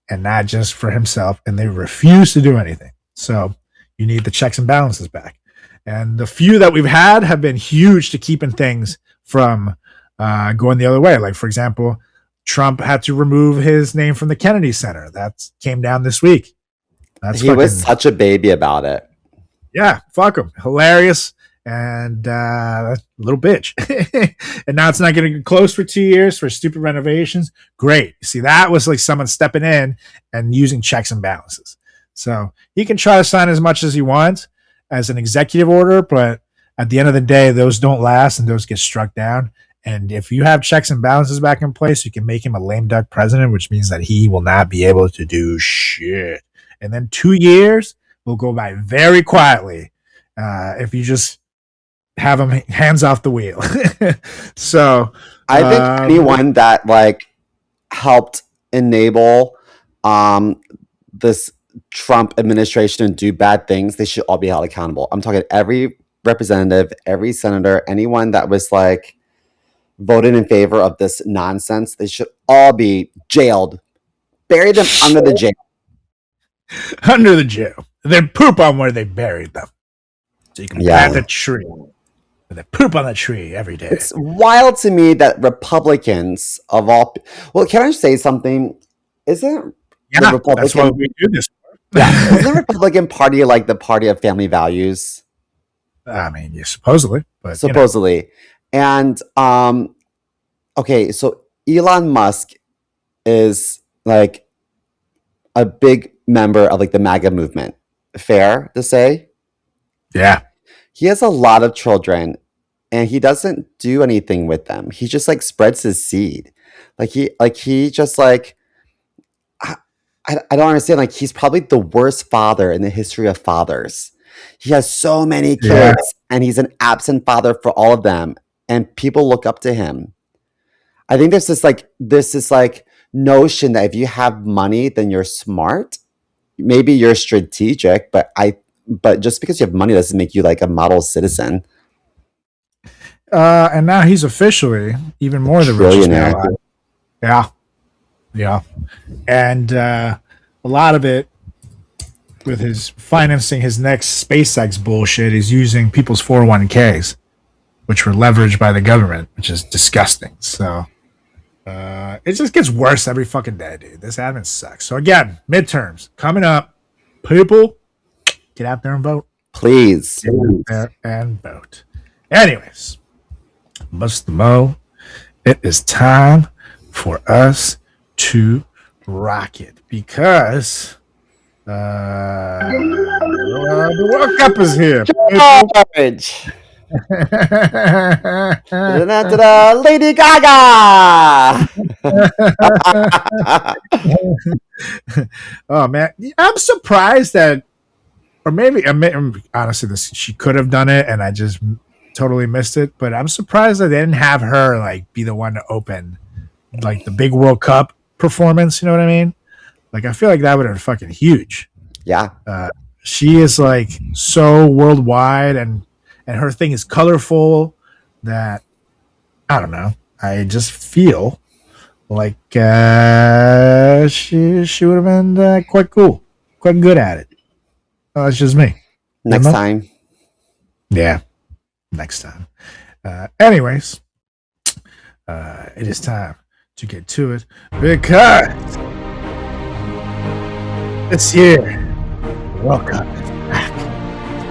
and not just for himself. And they refuse to do anything. So you need the checks and balances back. And the few that we've had have been huge to keeping things from going the other way. Like, for example, Trump had to remove his name from the Kennedy Center. That came down this week. He was such a baby about it. Yeah, fuck him. Hilarious. And little bitch. And now it's not going to get closed for 2 years for stupid renovations. Great. See, that was like someone stepping in and using checks and balances. So he can try to sign as much as he wants as an executive order, but at the end of the day, those don't last and those get struck down. And if you have checks and balances back in place, you can make him a lame duck president, which means that he will not be able to do shit. And then 2 years will go by very quietly if you just have him hands off the wheel. So I think anyone that helped enable this Trump administration to do bad things, they should all be held accountable. I'm talking every representative, every senator, anyone that was voted in favor of this nonsense, they should all be jailed. Bury them under the jail. Under the jail. Then poop on where they buried them. So you can plant a tree. And they poop on the tree every day. It's wild to me that Republicans of all... Well, can I say something? Isn't the Republican... That's why we do this. Isn't the Republican Party the party of family values? I mean, yeah, supposedly. But, supposedly. And, okay, so Elon Musk is a big member of the MAGA movement. Fair to say? Yeah. He has a lot of children and he doesn't do anything with them. He just spreads his seed. He just I don't understand. He's probably the worst father in the history of fathers. He has so many kids and he's an absent father for all of them. And people look up to him. I think there's this notion that if you have money, then you're smart. Maybe you're strategic, but just because you have money doesn't make you a model citizen. And now he's officially even more the richest man alive. Yeah. And a lot of it with his financing his next SpaceX bullshit is using people's 401ks. which were leveraged by the government, which is disgusting. So it just gets worse every fucking day, dude. This admin sucks. So again, midterms coming up. People, get out there and vote. Please. Get out there and vote. Anyways, Must Mo, it is time for us to rock it because the World Cup is here. George. Lady Gaga. Oh man, I'm surprised that, or maybe honestly, she could have done it, and I just totally missed it. But I'm surprised that they didn't have her like be the one to open like the big World Cup performance. You know what I mean? Like I feel like that would have been fucking huge. Yeah. She is like so worldwide, and her thing is colorful that I don't know. I just feel like she would have been quite cool, quite good at it. Oh, that's just me. Next time. Yeah, next time. Anyways, it is time to get to it because this year, World Cup is back.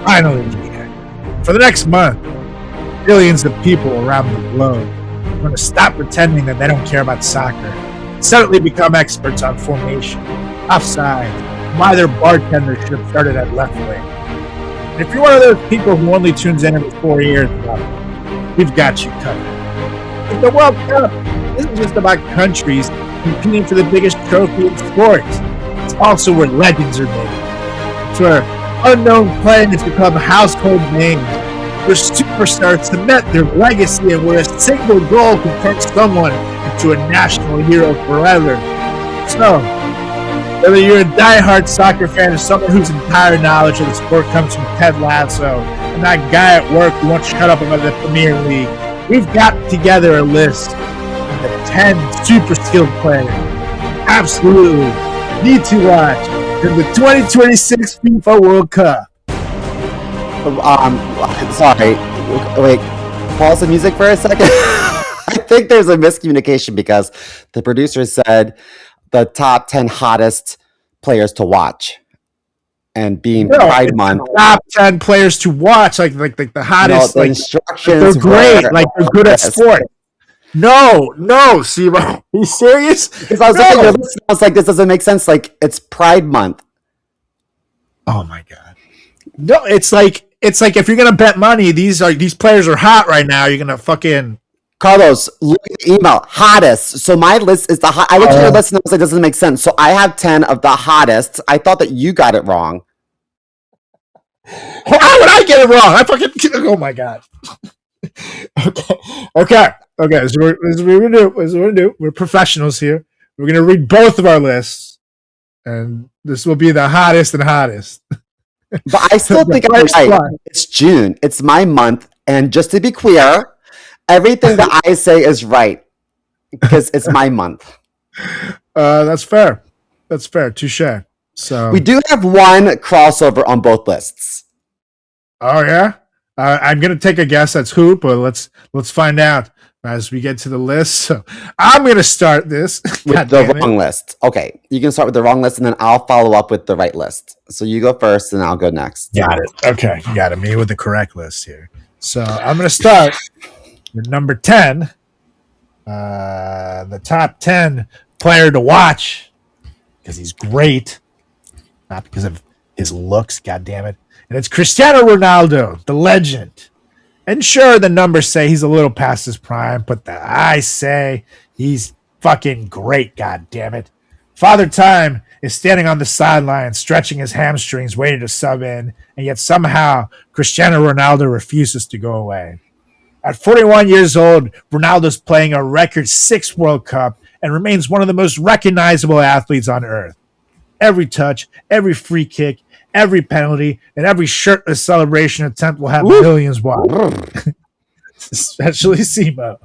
Finally here. For the next month, billions of people around the globe are going to stop pretending that they don't care about soccer and suddenly become experts on formation, offside, why their bartendership started at left wing. And if you're one of those people who only tunes in every 4 years, well, we've got you covered. But the World Cup isn't just about countries competing for the biggest trophy in sports. It's also where legends are made. It's where unknown players become household names, where superstars cement their legacy, and where a single goal can turn someone into a national hero forever. So, whether you're a diehard soccer fan or someone whose entire knowledge of the sport comes from Ted Lasso and that guy at work who won't shut up about the Premier League, we've got together a list of the 10 super skilled players absolutely need to watch in the 2026 FIFA World Cup. Sorry. Wait. Pause the music for a second. I think there's a miscommunication because the producer said the top 10 hottest players to watch, and being Pride Month, top 10 players to watch, like the hottest. The instructions, they're great. Like they're good at sport. No, Steve, are you serious? Because I was looking at your list, I was like, this doesn't make sense. Like it's Pride Month. Oh my god. No, it's like if you're gonna bet money, these players are hot right now. You're gonna fucking Carlos, look at the email. Hottest. So my list is the hot. I looked at your list and I was like, it doesn't make sense. So I have 10 of the hottest. I thought that you got it wrong. How would I get it wrong? I fucking. Oh my god. Okay. So this is what we're gonna do. We're professionals here. We're gonna read both of our lists, and this will be the hottest and hottest. But I still think I'm right. It's June. It's my month, and just to be clear, everything that I say is right because it's my month. That's fair. Touche. So we do have one crossover on both lists. Oh yeah. I'm gonna take a guess that's who, but let's find out as we get to the list. So I'm gonna start this with the wrong list. Okay, you can start with the wrong list, and then I'll follow up with the right list. So you go first, and I'll go next. Got it. Okay, you got it. Me with the correct list here. So I'm gonna start with number 10. The top 10 player to watch because he's great, not because of his looks. God damn it. And it's Cristiano Ronaldo, the legend. And sure, the numbers say he's a little past his prime, but the eyes say he's fucking great, god damn it. Father Time is standing on the sideline, stretching his hamstrings, waiting to sub in, and yet somehow Cristiano Ronaldo refuses to go away. At 41 years old, Ronaldo's playing a record 6 World Cup and remains one of the most recognizable athletes on earth. Every touch, every free kick, every penalty, and every shirtless celebration attempt will have millions watching. Especially Simo.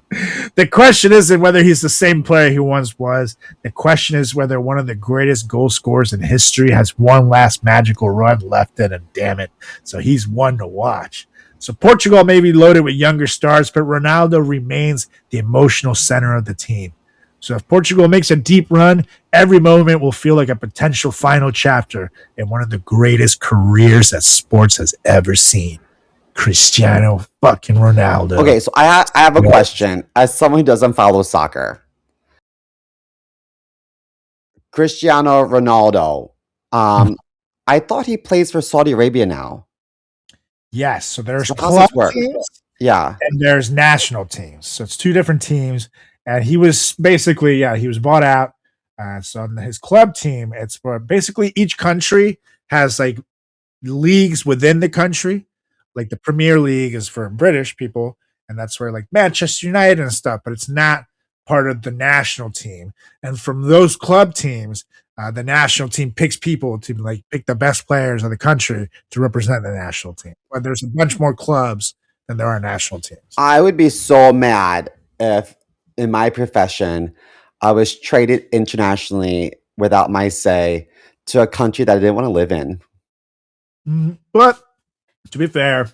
The question isn't whether he's the same player he once was. The question is whether one of the greatest goal scorers in history has one last magical run left in him, damn it. So he's one to watch. So Portugal may be loaded with younger stars, but Ronaldo remains the emotional center of the team. So if Portugal makes a deep run, every moment will feel like a potential final chapter in one of the greatest careers that sports has ever seen. Cristiano fucking Ronaldo. Okay, so I have a question. As someone who doesn't follow soccer, Cristiano Ronaldo, I thought he plays for Saudi Arabia now. Yes, so there's club teams, and there's national teams. So it's two different teams, and he was basically he was bought out. So on his club team, it's for basically each country has like leagues within the country. Like the Premier League is for British people, and that's where like Manchester United and stuff, but it's not part of the national team. And from those club teams, the national team picks people to like pick the best players of the country to represent the national team. But there's a bunch more clubs than there are national teams. I would be so mad if in my profession I was traded internationally without my say to a country that I didn't want to live in. But to be fair,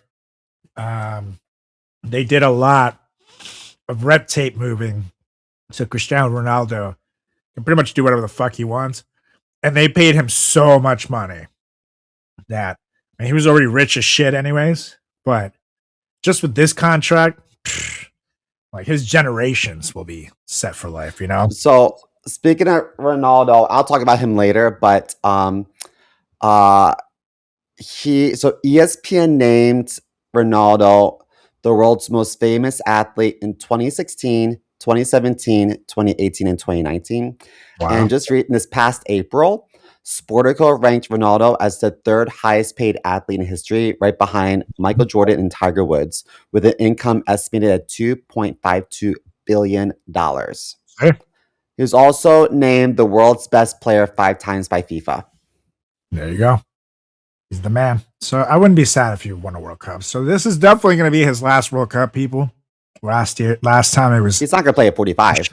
they did a lot of red tape moving, so Cristiano Ronaldo can pretty much do whatever the fuck he wants. And they paid him so much money that he was already rich as shit anyways. But just with this contract, like his generations will be set for life, you know? So speaking of Ronaldo, I'll talk about him later, but ESPN named Ronaldo the world's most famous athlete in 2016, 2017, 2018, and 2019. Wow. And just this past April, Sportico ranked Ronaldo as the third highest paid athlete in history, right behind Michael Jordan and Tiger Woods, with an income estimated at $2.52 billion. Hey. He was also named the world's best player 5 times by FIFA. There you go. He's the man. So I wouldn't be sad if he won a World Cup. So this is definitely going to be his last World Cup, people. Last time it was. He's not going to play at 45.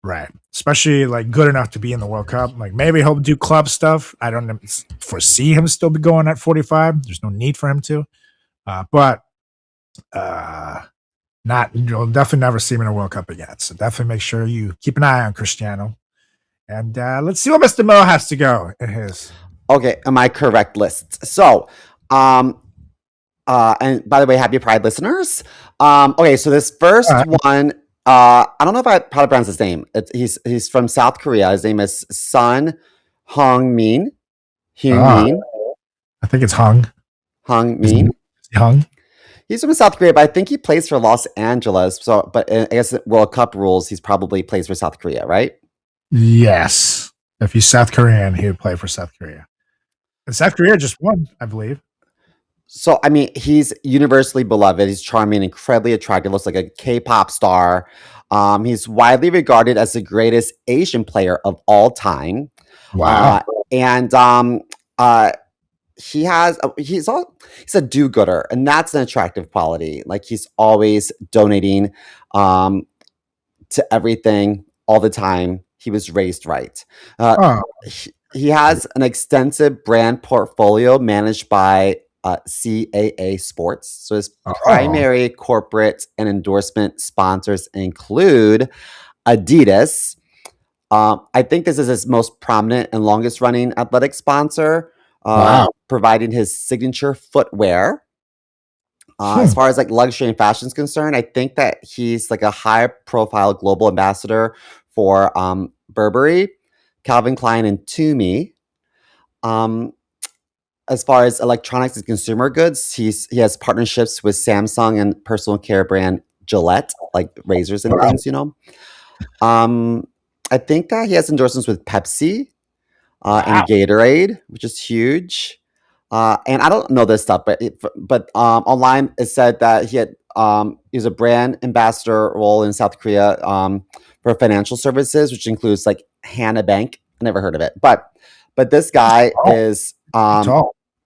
Right. Especially like good enough to be in the World Cup. Like maybe he'll do club stuff. I don't foresee him still be going at 45. There's no need for him to. But you'll definitely never see him in a World Cup again. So definitely make sure you keep an eye on Cristiano. And let's see what Mr. Mo has to go in his. Okay, on my correct list. So, and by the way, happy Pride listeners. Okay, so this first one, I don't know if I probably pronounce his name. He's from South Korea. His name is Son Heung-min. I think it's Hung. Heung-min. Hung. He's from South Korea, but I think he plays for Los Angeles. So, but I guess World Cup rules, he's probably plays for South Korea, right? Yes. If he's South Korean, he would play for South Korea. And South Korea just won, I believe. So, I mean, he's universally beloved. He's charming, incredibly attractive, looks like a K-pop star. He's widely regarded as the greatest Asian player of all time. Wow. He's a do-gooder, and that's an attractive quality. Like, he's always donating to everything all the time. He was raised right. He has an extensive brand portfolio managed by CAA Sports. So his primary corporate and endorsement sponsors include Adidas. I think this is his most prominent and longest running athletic sponsor, providing his signature footwear. As far as like luxury and fashion is concerned, I think that he's like a high profile global ambassador for Burberry, Calvin Klein, and Tumi. As far as electronics and consumer goods, he has partnerships with Samsung and personal care brand Gillette, like razors and things, you know. I think that he has endorsements with Pepsi and Gatorade, which is huge. And I don't know this stuff, but online it said that he was a brand ambassador role in South Korea for financial services, which includes like Hana Bank. I never heard of it, but this guy is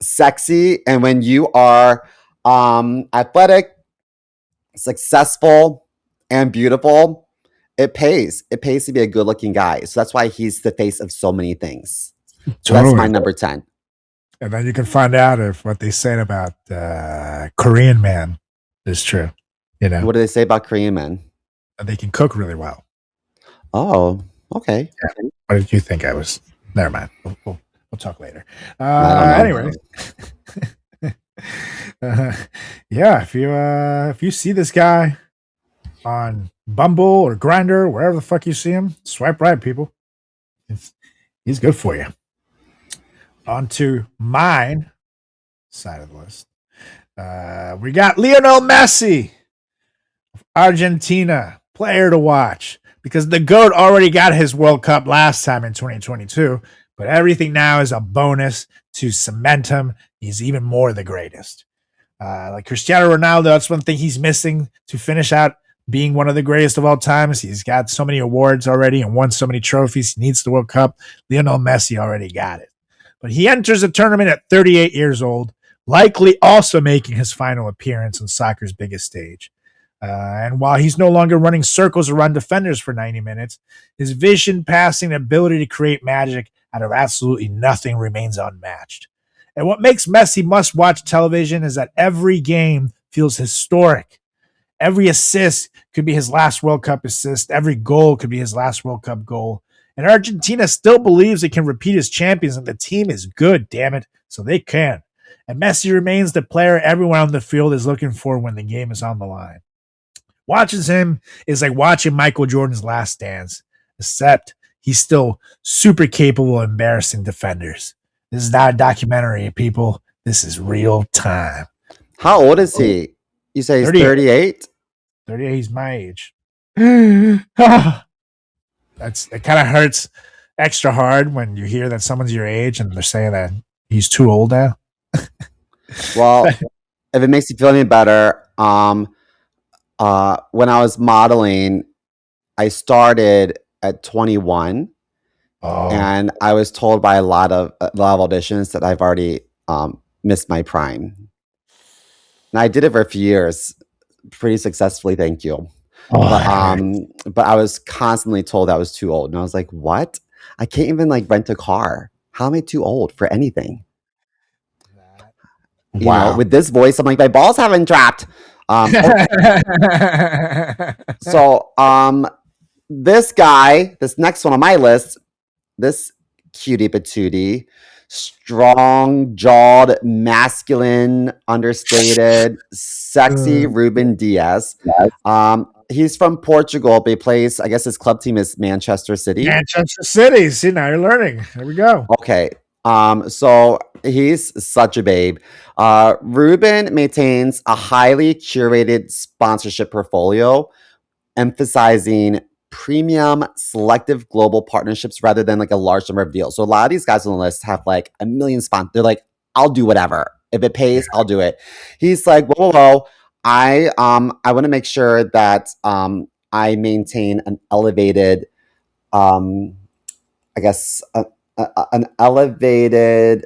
sexy, and when you are athletic, successful, and beautiful, it pays. It pays to be a good-looking guy. So that's why he's the face of so many things. So that's my number 10. And then you can find out if what they said about Korean man is true. You know, What do they say about Korean men? and they can cook really well. Oh, okay. Yeah. What did you think I was? Never mind. We'll talk later. I don't know. Anyway, yeah. If you see this guy on Bumble or Grindr, wherever the fuck you see him, swipe right, people. He's good for you. On to mine side of the list. We got Lionel Messi, Argentina, player to watch, because the GOAT already got his World Cup last time in 2022, but everything now is a bonus to cement him. He's even more the greatest. Like Cristiano Ronaldo, that's one thing he's missing to finish out being one of the greatest of all times. He's got so many awards already and won so many trophies. He needs the World Cup. Lionel Messi already got it. But he enters the tournament at 38 years old, likely also making his final appearance on soccer's biggest stage. And while he's no longer running circles around defenders for 90 minutes, his vision, passing, ability to create magic out of absolutely nothing remains unmatched. And what makes Messi must-watch television is that every game feels historic. Every assist could be his last World Cup assist. Every goal could be his last World Cup goal. And Argentina still believes it can repeat as champions, and the team is good, damn it, so they can. And Messi remains the player everyone on the field is looking for when the game is on the line. Watching him is like watching Michael Jordan's Last Dance, except he's still super capable of embarrassing defenders. This is not a documentary, people. This is real time. How old is he? You say he's 38? 38, he's my age. It kind of hurts extra hard when you hear that someone's your age and they're saying that he's too old now. Well, if it makes you feel any better, when I was modeling, I started at 21, and I was told by a lot of auditions that I've already missed my prime. And I did it for a few years, pretty successfully, thank you. But I was constantly told I was too old, and I was like, "What? I can't even like rent a car. How am I too old for anything?" You know, with this voice, I'm like, my balls haven't dropped. So, this guy, this next one on my list, this cutie patootie, strong-jawed, masculine, understated, sexy Ruben Diaz. He's from Portugal, but he plays, I guess his club team is Manchester City. Manchester City. See, now you're learning. There we go. Okay. So he's such a babe. Ruben maintains a highly curated sponsorship portfolio, emphasizing premium selective global partnerships rather than like a large number of deals. So a lot of these guys on the list have like a million sponsors. They're like, I'll do whatever. If it pays, I'll do it. He's like, whoa. I want to make sure that I maintain an elevated an elevated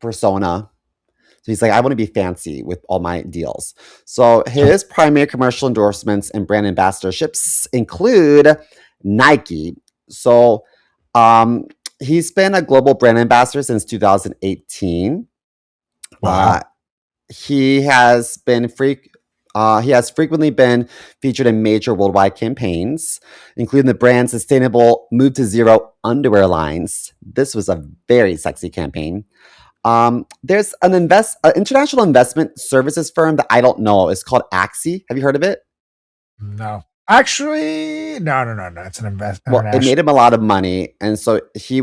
persona. So he's like, I want to be fancy with all my deals. So his primary commercial endorsements and brand ambassadorships include Nike. So he's been a global brand ambassador since 2018. Wow. He has frequently been featured in major worldwide campaigns, including the brand's sustainable Move to Zero underwear lines. This was a very sexy campaign. There's an international investment services firm that I don't know. It's called Axie. Have you heard of it? No. Actually, no. It's an investment. Well, it made him a lot of money, and so he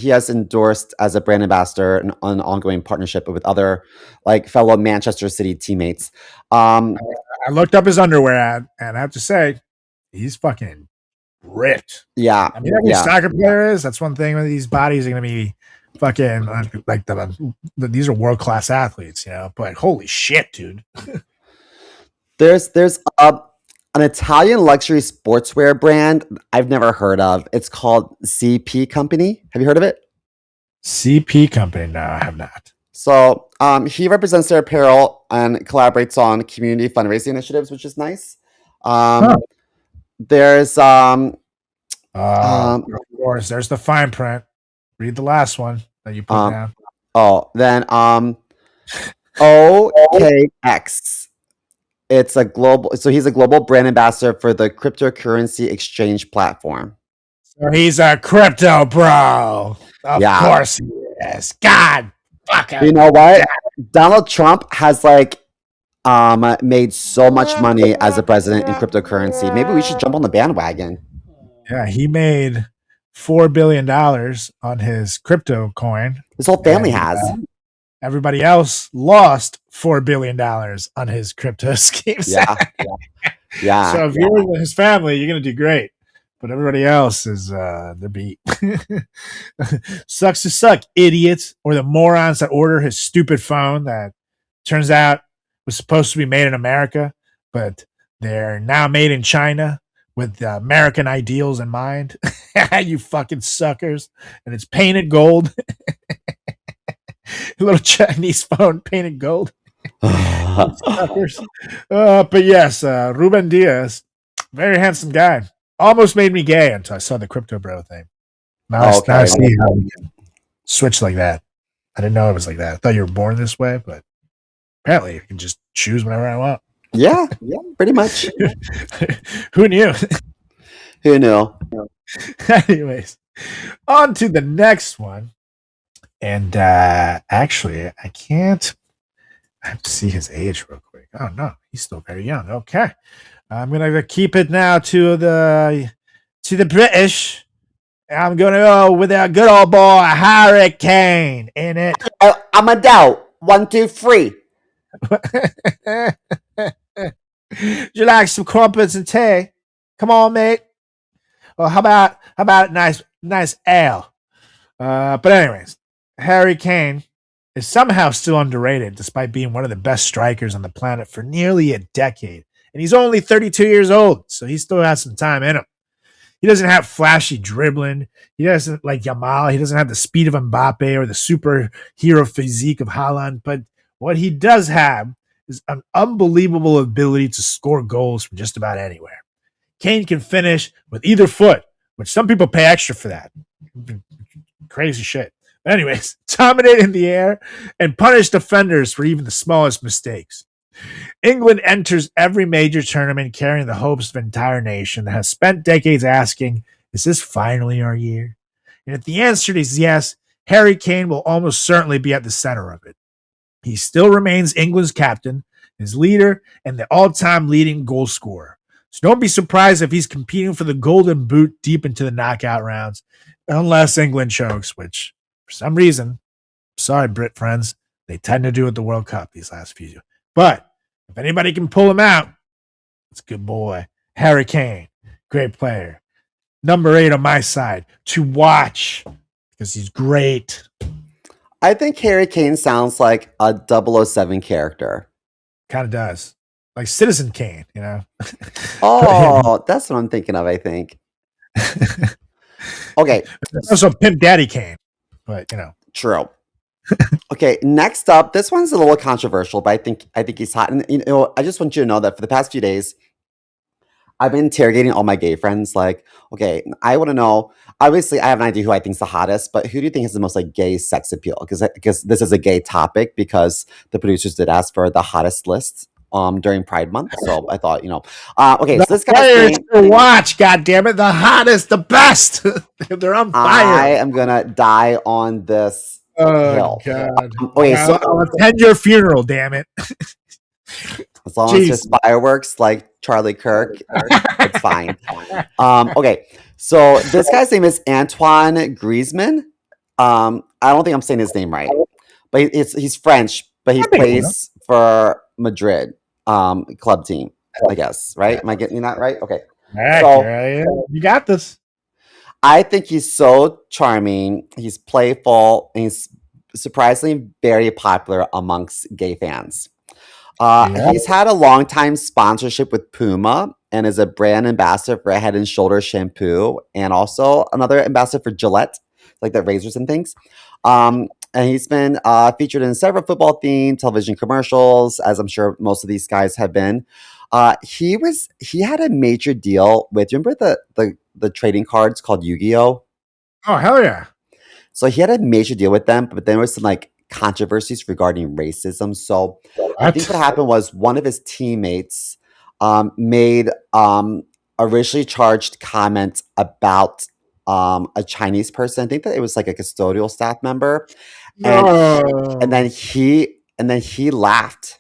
has endorsed as a brand ambassador and an ongoing partnership with other like fellow Manchester City teammates. I looked up his underwear ad, and I have to say, he's fucking ripped. Yeah. I mean, every soccer player is. That's one thing. These bodies are going to be fucking like these are world-class athletes, you know, but holy shit, dude. There's an Italian luxury sportswear brand I've never heard of. It's called CP Company. Have you heard of it? CP Company? No, I have not. So he represents their apparel and collaborates on community fundraising initiatives, which is nice. There's of course, there's the fine print. Read the last one that you put down. Then OKX. It's a global. So he's a global brand ambassador for the cryptocurrency exchange platform. So he's a crypto bro. Of course he is. God, fuck him. You know what? Donald Trump has made so much money as a president in cryptocurrency. Maybe we should jump on the bandwagon. Yeah, he made $4 billion on his crypto coin. His whole family has. Everybody else lost $4 billion on his crypto schemes. Yeah. So if you're his family, you're gonna do great. But everybody else is they're beat. Sucks to suck, idiots, or the morons that order his stupid phone that turns out was supposed to be made in America, but they're now made in China with American ideals in mind. You fucking suckers. And it's painted gold. A little Chinese phone painted gold. Suckers. But yes, Ruben Diaz, very handsome guy. Almost made me gay until I saw the crypto bro thing. Now I see how we can switch like that. I didn't know it was like that. I thought you were born this way, but apparently you can just choose whenever I want. Yeah, pretty much. Who knew? Who knew? Anyways, on to the next one. And actually, I can't. I have to see his age real quick. Oh no, he's still very young. Okay, I'm gonna keep it now to the British. I'm gonna go with a good old boy Hurricane in it. I'm a doubt. 1, 2, 3. You like some crumpets and tea? Come on, mate. Well, how about nice ale? But anyways, Harry Kane is somehow still underrated despite being one of the best strikers on the planet for nearly a decade. And he's only 32 years old, so he still has some time in him. He doesn't have flashy dribbling. He doesn't like Yamal. He doesn't have the speed of Mbappe or the superhero physique of Haaland. But what he does have is an unbelievable ability to score goals from just about anywhere. Kane can finish with either foot, which some people pay extra for that. Crazy shit. But anyways, dominate in the air and punish defenders for even the smallest mistakes. England enters every major tournament carrying the hopes of an entire nation that has spent decades asking, is this finally our year? And if the answer is yes, Harry Kane will almost certainly be at the center of it. He still remains England's captain, his leader, and the all-time leading goal scorer. So don't be surprised if he's competing for the golden boot deep into the knockout rounds, unless England chokes, which for some reason, sorry, Brit friends, they tend to do at the World Cup these last few. But if anybody can pull him out, it's a good boy. Harry Kane, great player. Number 8 on my side to watch because he's great. I think Harry Kane sounds like a 007 character. Kind of does. Like Citizen Kane, you know? Oh, that's what I'm thinking of, I think. Okay. Also Pimp Daddy Kane, but, you know. True. Okay, next up, this one's a little controversial, but I think he's hot. And you know, I just want you to know that for the past few days, I've been interrogating all my gay friends. Like, okay, I want to know. Obviously, I have an idea who I think's the hottest, but who do you think has the most like gay sex appeal? Because this is a gay topic. Because the producers did ask for the hottest list during Pride Month, so I thought, you know, okay, so this guy's to watch. God damn it, the hottest, the best. They're on fire. I am gonna die on this. Oh God! Okay, so I'll attend your funeral. Damn it! As long as there's fireworks like Charlie Kirk, it's fine. Okay, so this guy's name is Antoine Griezmann. I don't think I'm saying his name right, but he's French, but he plays for Madrid club team, I guess. Right? Am I getting that right? Okay. So you got this. I think he's so charming. He's playful. And he's surprisingly very popular amongst gay fans. He's had a long time sponsorship with Puma and is a brand ambassador for Head and Shoulders shampoo and also another ambassador for Gillette, like the razors and things. And he's been featured in several football-themed television commercials, as I'm sure most of these guys have been. He had a major deal with, remember the trading cards called Yu-Gi-Oh? Oh, hell yeah. So he had a major deal with them, but then there was some like controversies regarding racism. So I think what happened was one of his teammates made a racially charged comment about a Chinese person. I think that it was like a custodial staff member, and then he laughed.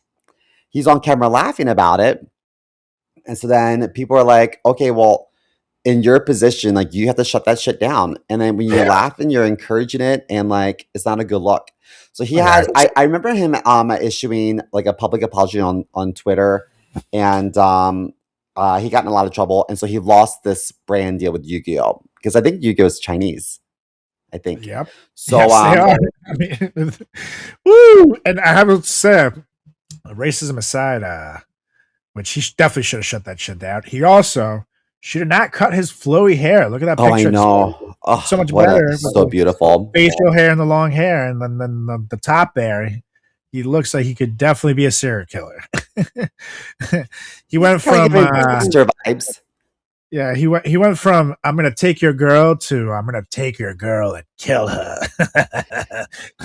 He's on camera laughing about it, and so then people are like, "Okay, well, in your position, like you have to shut that shit down." And then when you laugh and you're encouraging it, and like it's not a good look. So he had. I remember him issuing like a public apology on Twitter, and he got in a lot of trouble, and so he lost this brand deal with Yu-Gi-Oh because I think Yu-Gi-Oh is Chinese. I think. Yep. So yes, they are. I mean, woo! And I have to say, racism aside, which he definitely should have shut that shit down. He also should have not cut his flowy hair. Look at that picture. Oh, I know. So much better. So beautiful. Facial hair and the long hair, and then the top there. He looks like he could definitely be a serial killer. He went from vibes. Yeah, he went from "I'm gonna take your girl" to "I'm gonna take your girl and kill her."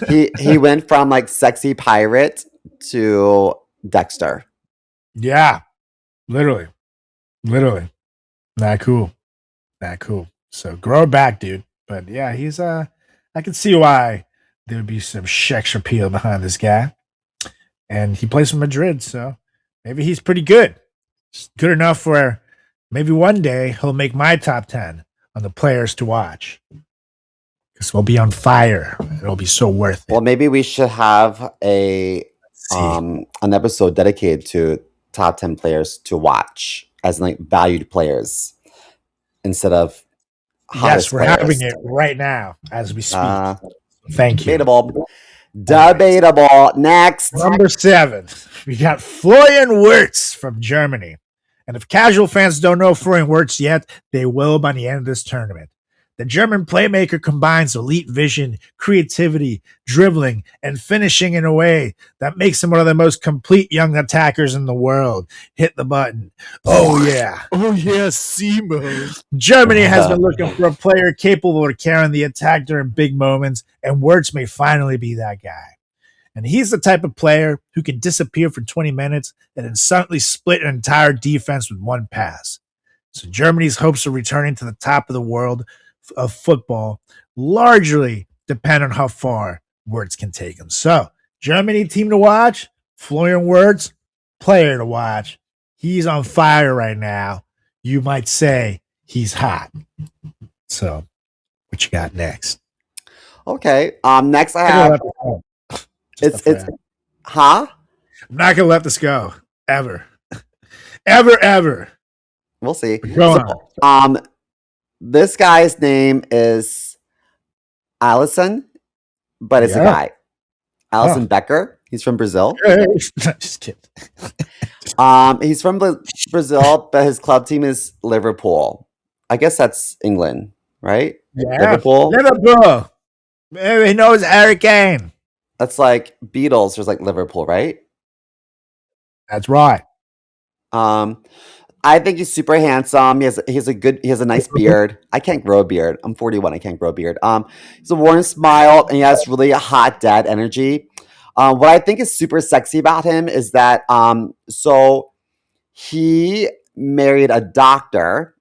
he went from like sexy pirate to Dexter. Yeah, literally. Not cool. So grow it back, dude. But yeah, he's I can see why there would be some sex appeal behind this guy. And he plays for Madrid, so maybe he's pretty good. It's good enough where maybe one day he'll make my top 10 on the players to watch. Because we'll be on fire. It'll be so worth it. Well, maybe we should have an episode dedicated to top 10 players to watch as like valued players instead of yes, we're players. having it right now as we speak. Thank you. Debatable. Next. Number 7. We got Florian Wirtz from Germany. And if casual fans don't know Florian Wirtz yet, they will by the end of this tournament. The German playmaker combines elite vision, creativity, dribbling, and finishing in a way that makes him one of the most complete young attackers in the world. Hit the button. Oh, yeah. Oh, yeah, Simo. Germany has been looking for a player capable of carrying the attack during big moments, and Wirtz may finally be that guy. And he's the type of player who can disappear for 20 minutes and then suddenly split an entire defense with one pass. So Germany's hopes of returning to the top of the world of football largely depend on how far Wirtz can take them. So Germany team to watch, Florian Wirtz, player to watch. He's on fire right now. You might say he's hot. So what you got next? Okay. Next I have it's huh? I'm not gonna let this go. Ever. Ever. We'll see. Go on. This guy's name is Alisson, but it's a guy. Alisson Becker. He's from Brazil. Just kidding. He's from Brazil, but his club team is Liverpool. I guess that's England, right? Yeah. Liverpool. Maybe he knows Harry Kane. That's like Beatles. There's like Liverpool, right? That's right. I think he's super handsome. He has a nice beard. I can't grow a beard. I'm 41. I can't grow a beard. He's a warm smile and he has really hot dad energy. What I think is super sexy about him is that so he married a doctor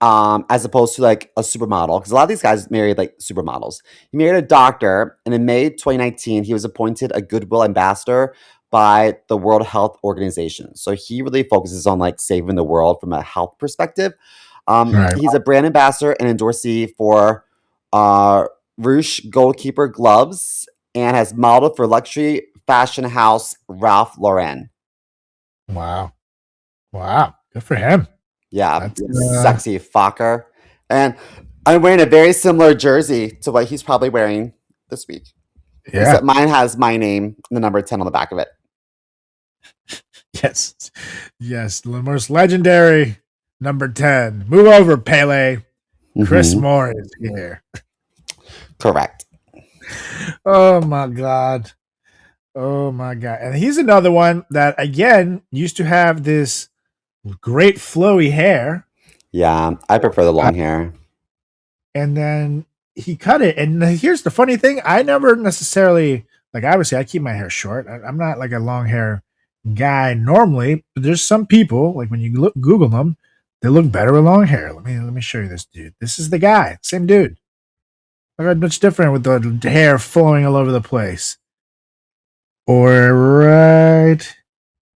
as opposed to like a supermodel, because a lot of these guys married like supermodels. He married a doctor, and in May 2019, he was appointed a Goodwill ambassador by the World Health Organization. So he really focuses on like saving the world from a health perspective. He's a brand ambassador and endorsee for Rouge Goalkeeper gloves and has modeled for luxury fashion house Ralph Lauren. Wow. Good for him. Yeah, sexy fucker. And I'm wearing a very similar jersey to what he's probably wearing this week. Yeah. Except mine has my name and the number 10 on the back of it. Yes, the most legendary number 10. Move over, Pele. Chris Moore is here. Correct. Oh my God. And he's another one that, again, used to have this great flowy hair. Yeah, I prefer the long hair. And then he cut it. And here's the funny thing: I never necessarily like. Obviously, I keep my hair short. I'm not like a long hair guy normally. But there's some people like when you Google them, they look better with long hair. Let me show you this dude. This is the guy, same dude. Look much different with the hair flowing all over the place. Or right,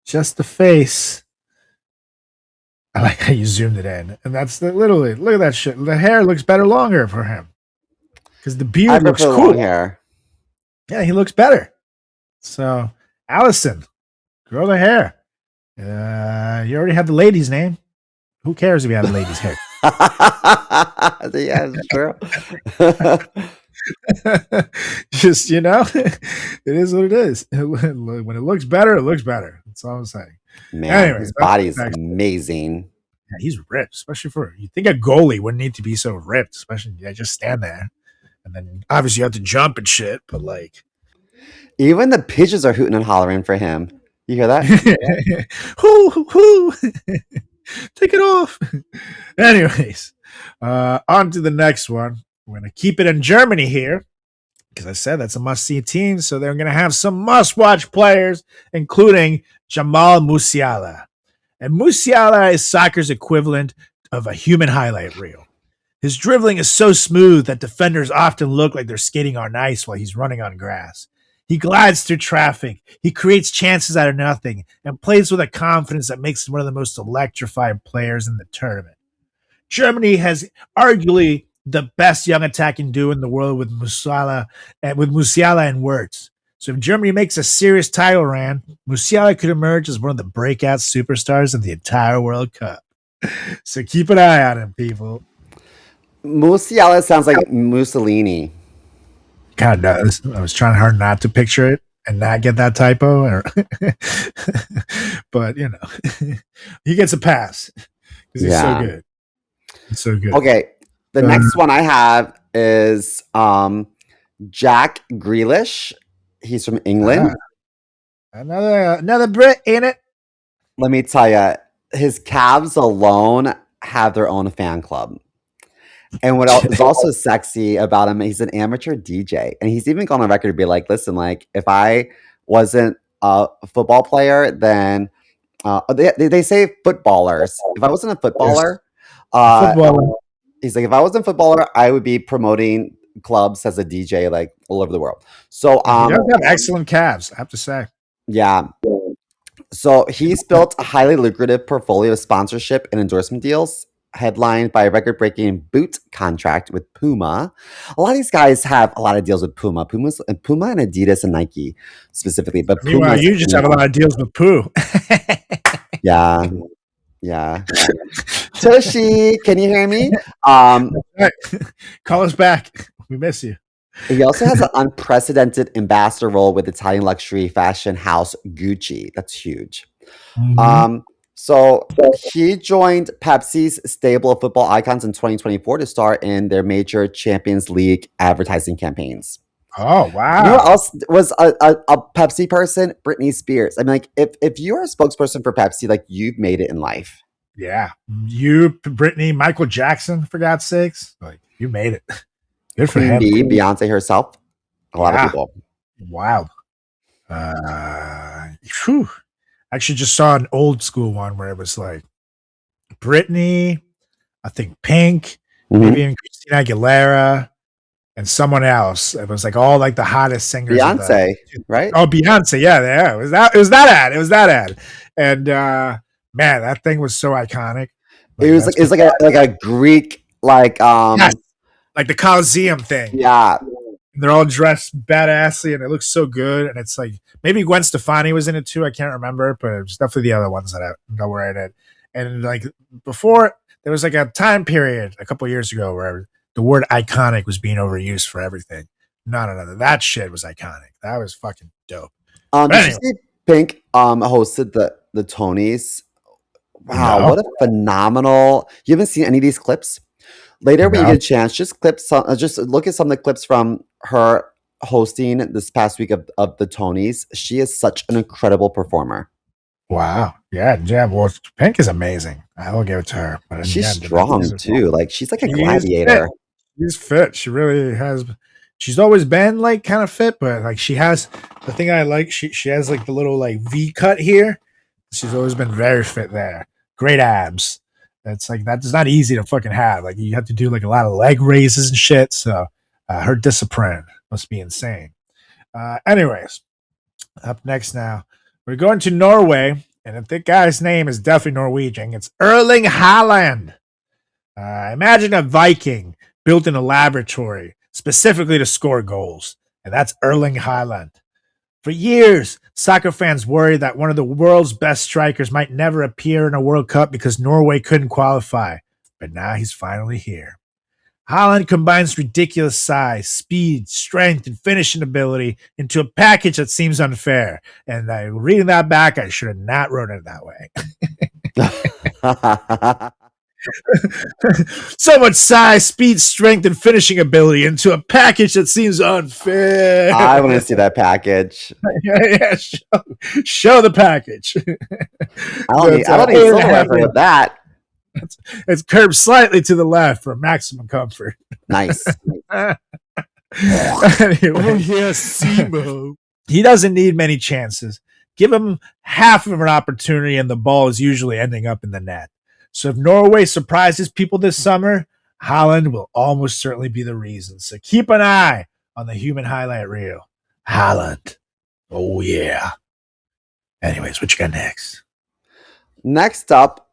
just the face. I like how you zoomed it in, and that's literally look at that shit. The hair looks better longer for him because the beard looks cool. Long hair. Yeah, he looks better. So, Allison, grow the hair. You already have the lady's name. Who cares if you have a lady's hair? Yeah, it's true. Just it is what it is. When it looks better, it looks better. That's all I'm saying. Man, anyway, his body is amazing. Yeah, he's ripped, especially you think a goalie wouldn't need to be so ripped, especially just stand there. And then obviously you have to jump and shit, but like even the pigeons are hooting and hollering for him. You hear that? Hoo. Take it off. Anyways, on to the next one. We're going to keep it in Germany here because I said that's a must-see team. So they're going to have some must-watch players, including Jamal Musiala. And Musiala is soccer's equivalent of a human highlight reel. His dribbling is so smooth that defenders often look like they're skating on ice while he's running on grass. He glides through traffic. He creates chances out of nothing and plays with a confidence that makes him one of the most electrifying players in the tournament. Germany has arguably the best young attacking duo in the world with Musiala and Wirtz. So if Germany makes a serious title run, Musiala could emerge as one of the breakout superstars of the entire World Cup. So keep an eye on him, people. Musiala sounds like Mussolini. Kind of does. I was trying hard not to picture it and not get that typo. But, he gets a pass because he's so good. He's so good. Okay. The next one I have is Jack Grealish. He's from England. Another Brit, ain't it? Let me tell you, his calves alone have their own fan club. And what is also sexy about him, he's an amateur DJ. And he's even gone on record to be like, listen, like, if I wasn't a football player, then they say footballers. If I wasn't a footballer, he's like, if I wasn't a footballer, I would be promoting clubs as a DJ like all over the world. So he does have excellent calves, I have to say. Yeah. So he's built a highly lucrative portfolio of sponsorship and endorsement deals, headlined by a record-breaking boot contract with Puma. A lot of these guys have a lot of deals with Puma. Puma and Adidas and Nike specifically. But meanwhile, you just have a lot of deals with Pooh. Yeah. Tushy, can you hear me? Call us back. We miss you. He also has an unprecedented ambassador role with Italian luxury fashion house Gucci. That's huge. Mm-hmm. So he joined Pepsi's stable of football icons in 2024 to star in their major Champions League advertising campaigns. Oh, wow. You know who else was a Pepsi person? Britney Spears. I mean, like, if you're a spokesperson for Pepsi, like, you've made it in life. Yeah. You, Britney, Michael Jackson, for God's sakes. Like, you made it. Good for him. Beyonce herself. A lot of people. Wow. Actually just saw an old school one where it was like Britney, I think Pink, maybe even Christina Aguilera, and someone else. It was like all like the hottest singers. Beyonce, right? Oh, Beyonce, yeah. It was that ad. And man, that thing was so iconic. Like, it was like a Greek like the Coliseum thing. Yeah. And they're all dressed badassly and it looks so good. And it's like maybe Gwen Stefani was in it too. I can't remember, but it was definitely the other ones that I know were in it. And like before, there was like a time period a couple of years ago where the word iconic was being overused for everything. No. That shit was iconic. That was fucking dope. Did you see Pink hosted the Tonys? Wow, what a phenomenal! You haven't seen any of these clips? Later, when you get a chance, just look at some of the clips from her hosting this past week of the Tonys. She is such an incredible performer. Wow. Yeah. Well, Pink is amazing. I will give it to her. But she's strong too. Like she's like a gladiator. She's fit. She really has. She's always been like kind of fit, but like she has the thing I like. She has like the little like V cut here. She's always been very fit there. Great abs. That's like that's not easy to fucking have. Like you have to do like a lot of leg raises and shit. So her discipline must be insane. Anyways, up next now, we're going to Norway, and the guy's name is definitely Norwegian. It's Erling Haaland. Imagine a Viking built in a laboratory specifically to score goals, and that's Erling Haaland. For years, soccer fans worried that one of the world's best strikers might never appear in a World Cup because Norway couldn't qualify, but now he's finally here. Haaland combines ridiculous size, speed, strength, and finishing ability into a package that seems unfair. And reading that back, I should have not wrote it that way. So much size, speed, strength, and finishing ability into a package that seems unfair. I want to see that package. Yeah, show the package. I don't need silver with that. It's curved slightly to the left for maximum comfort. Nice. Anyway, Simo. He doesn't need many chances. Give him half of an opportunity, and the ball is usually ending up in the net. So if Norway surprises people this summer, Haaland will almost certainly be the reason. So keep an eye on the human highlight reel. Haaland. Oh, yeah. Anyways, what you got next? Next up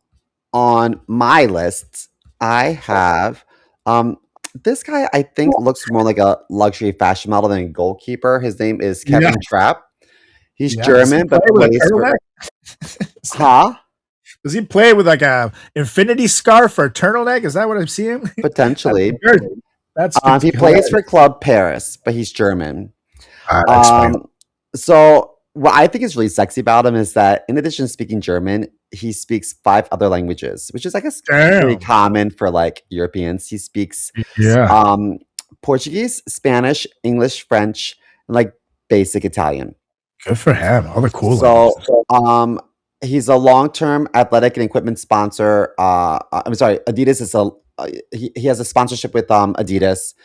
on my list, I have this guy I think looks more like a luxury fashion model than a goalkeeper. His name is Kevin Trapp. He's German, but plays for... Huh? Does he play with like a infinity scarf or a turtleneck? Is that what I'm seeing? Potentially. That's he plays for Club Paris, but he's German. So what I think is really sexy about him is that in addition to speaking German, he speaks 5 other languages, which is I guess pretty common for like Europeans. He speaks Portuguese, Spanish, English, French, and like basic Italian. Good for him. All the cool languages. He's a long-term athletic and equipment sponsor. I'm sorry, Adidas is he has a sponsorship with Adidas,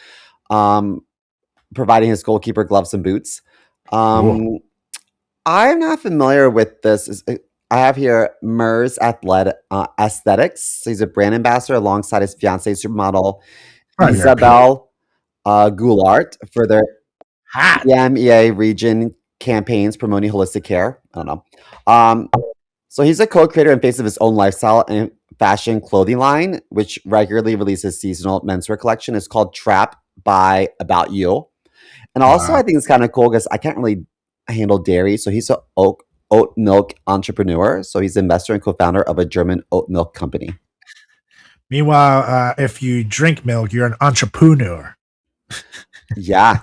providing his goalkeeper gloves and boots. I'm not familiar with this. I have here Mers Aesthetics. So he's a brand ambassador alongside his fiancée supermodel Isabelle Goulart for their EMEA region campaigns promoting holistic care. I don't know. So he's a co-creator and face of his own lifestyle and fashion clothing line, which regularly releases seasonal menswear collection. It's called Trap by About You. And also I think it's kind of cool because I can't really handle dairy. So he's an oat milk entrepreneur. So he's an investor and co-founder of a German oat milk company. Meanwhile, if you drink milk, you're an entrepreneur. Yeah.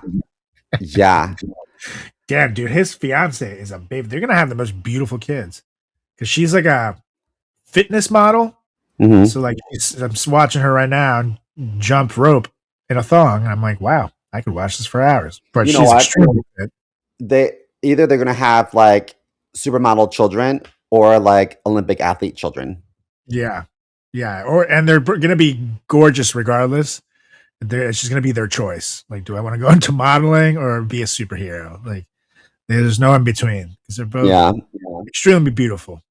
Damn, dude, his fiance is a baby. They're going to have the most beautiful kids. Because she's like a fitness model. Mm-hmm. So like I'm watching her right now jump rope in a thong. And I'm like, wow, I could watch this for hours. But she's extremely fit. They're going to have like supermodel children or like Olympic athlete children. Yeah. And they're going to be gorgeous regardless. It's just going to be their choice. Like, do I want to go into modeling or be a superhero? Like, there's no in between because they're both extremely beautiful.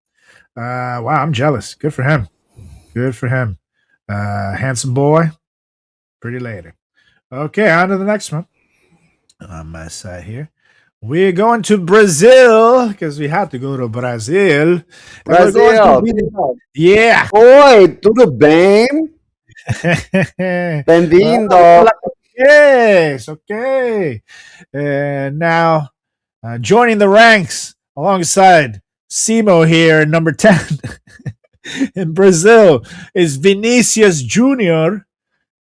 Wow, I'm jealous. Good for him. Handsome boy. Pretty lady. Okay, on to the next one. On my side here. We're going to Brazil because we have to go to Brazil. Yeah. Oi, tudo bem? Bem-vindo. Yes, okay. And now joining the ranks alongside Simo here, number 10 in Brazil, is Vinicius Jr.,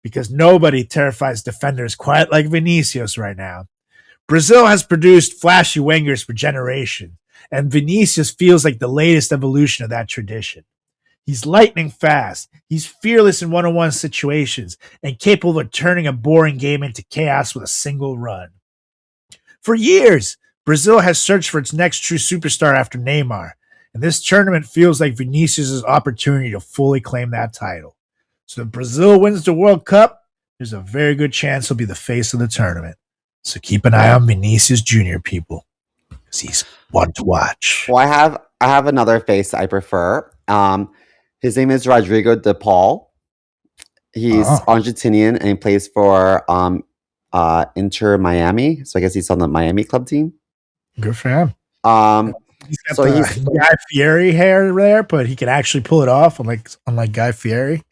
because nobody terrifies defenders quite like Vinicius right now. Brazil has produced flashy wingers for generations, and Vinicius feels like the latest evolution of that tradition. He's lightning fast, he's fearless in one-on-one situations, and capable of turning a boring game into chaos with a single run. For years, Brazil has searched for its next true superstar after Neymar, and this tournament feels like Vinicius' opportunity to fully claim that title. So if Brazil wins the World Cup, there's a very good chance he'll be the face of the tournament. So keep an eye on Vinicius Jr., people, because he's one to watch. Well, I have another face I prefer. His name is Rodrigo De Paul. He's Argentinian and he plays for Inter Miami. So I guess he's on the Miami club team. Good for him. He's got he's Guy Fieri hair there, but he can actually pull it off, unlike Guy Fieri.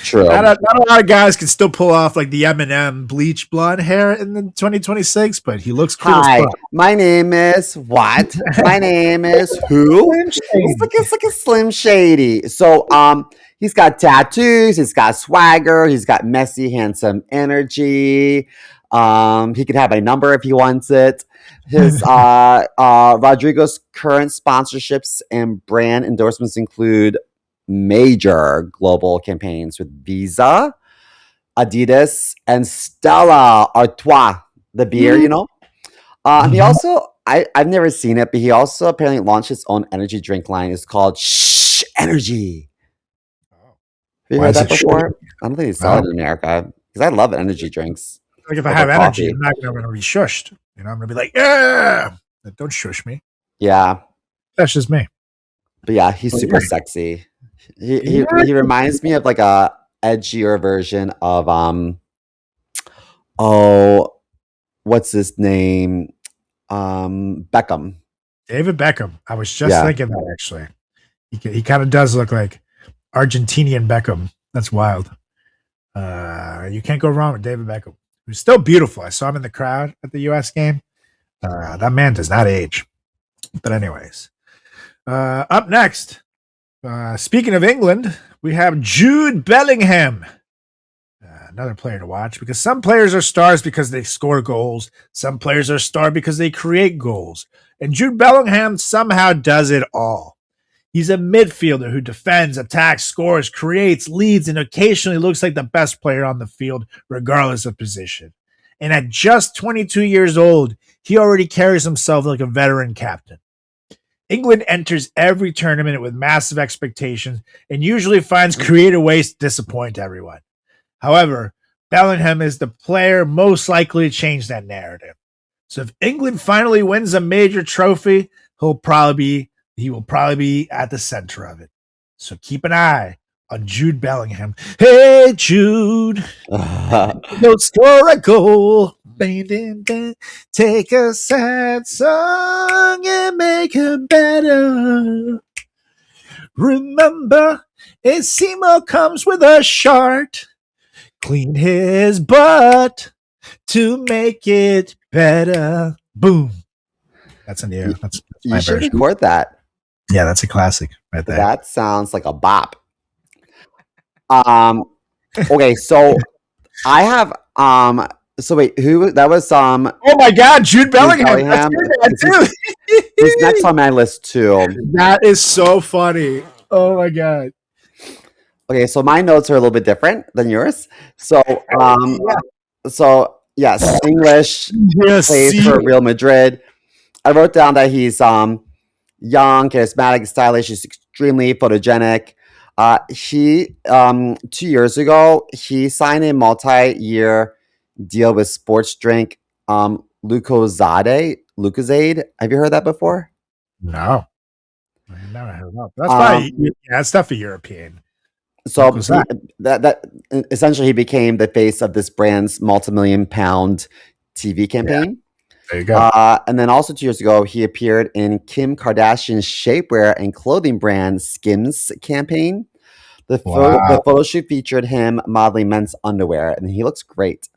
True. Not a lot of guys can still pull off like the Eminem bleach blonde hair in the 2026, but he looks cool. Hi, my name is what? My name is who? It's like a Slim Shady. So he's got tattoos, he's got swagger, he's got messy, handsome energy. He could have a number if he wants it. His Rodrigo's current sponsorships and brand endorsements include major global campaigns with Visa, Adidas, and Stella Artois, the beer, you know. He also, I've never seen it, but he also apparently launched his own energy drink line. It's called Shh Energy. Have you heard that before? I don't think they sell it in America because I love energy drinks. Like if I have energy, I'm not going to be shushed. You know, I'm going to be like, yeah, don't shush me. Yeah. That's just me. But yeah, he's super sexy. He reminds me of like a edgier version of what's his name? Beckham. David Beckham. I was just thinking that actually. He kind of does look like Argentinian Beckham. That's wild. You can't go wrong with David Beckham. He's still beautiful. I saw him in the crowd at the US game. That man does not age. But anyways, up next, speaking of England, we have Jude Bellingham. Another player to watch because some players are stars because they score goals. Some players are stars because they create goals. And Jude Bellingham somehow does it all. He's a midfielder who defends, attacks, scores, creates, leads, and occasionally looks like the best player on the field, regardless of position. And at just 22 years old, he already carries himself like a veteran captain. England enters every tournament with massive expectations and usually finds creative ways to disappoint everyone. However, Bellingham is the player most likely to change that narrative. So if England finally wins a major trophy, he will probably be at the center of it. So keep an eye on Jude Bellingham. Hey, Jude. Don't score a goal. Take a sad song and make it better. Remember, Simo comes with a shart. Clean his butt to make it better. Boom. That's a new. That's you should record that. Yeah, that's a classic right there. That sounds like a bop. Okay, so I have so wait, who that was oh my god, Jude Bellingham. That's too. He's next on my list too. That is so funny. Oh my god. Okay, so my notes are a little bit different than yours. So so yes, English plays for Real Madrid. I wrote down that he's young, charismatic, stylish. He's extremely photogenic. He 2 years ago he signed a multi-year deal with sports drink Lucozade. Have you heard that before? No, I never heard that. That's probably that's definitely European. So that essentially he became the face of this brand's multi-million-pound TV campaign. Yeah. There you go. And then also 2 years ago, he appeared in Kim Kardashian's shapewear and clothing brand Skims campaign. The photo shoot featured him modeling men's underwear, and he looks great.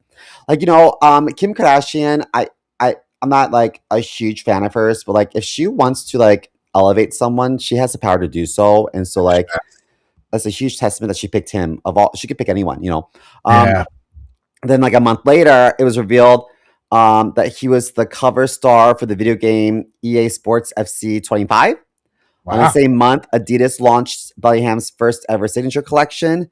Like, you know, Kim Kardashian, I'm not like a huge fan of hers, but like if she wants to like elevate someone, she has the power to do so. And so like that's a huge testament that she picked him. She could pick anyone, you know. Then like a month later, it was revealed that he was the cover star for the video game EA Sports FC 25. Wow. On the same month, Adidas launched Bellingham's first ever signature collection,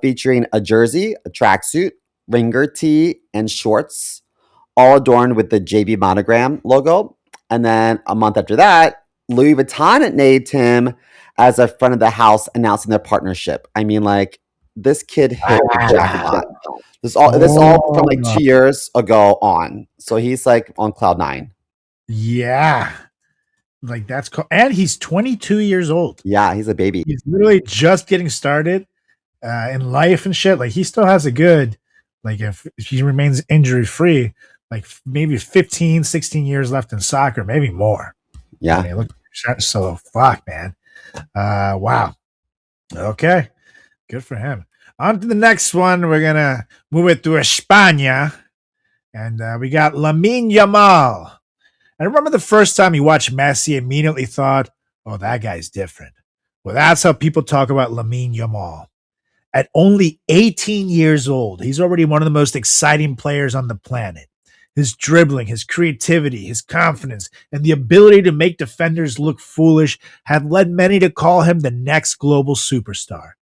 featuring a jersey, a tracksuit, ringer tee, and shorts, all adorned with the JB monogram logo. And then a month after that, Louis Vuitton named him as a front of the house, announcing their partnership. I mean, like, this kid hit the jackpot. This all from like 2 years ago on. So he's like on cloud 9. Yeah. Like that's cool. And he's 22 years old. Yeah, he's a baby. He's literally just getting started in life and shit. Like he still has a good, like if he remains injury free, like maybe 15, 16 years left in soccer, maybe more. Yeah. I mean, look, so fuck, man. Wow. Okay. Good for him. On to the next one. We're going to move it to España. And we got Lamine Yamal. I remember the first time you watched Messi, immediately thought, oh, that guy's different. Well, that's how people talk about Lamine Yamal. At only 18 years old, he's already one of the most exciting players on the planet. His dribbling, his creativity, his confidence, and the ability to make defenders look foolish have led many to call him the next global superstar.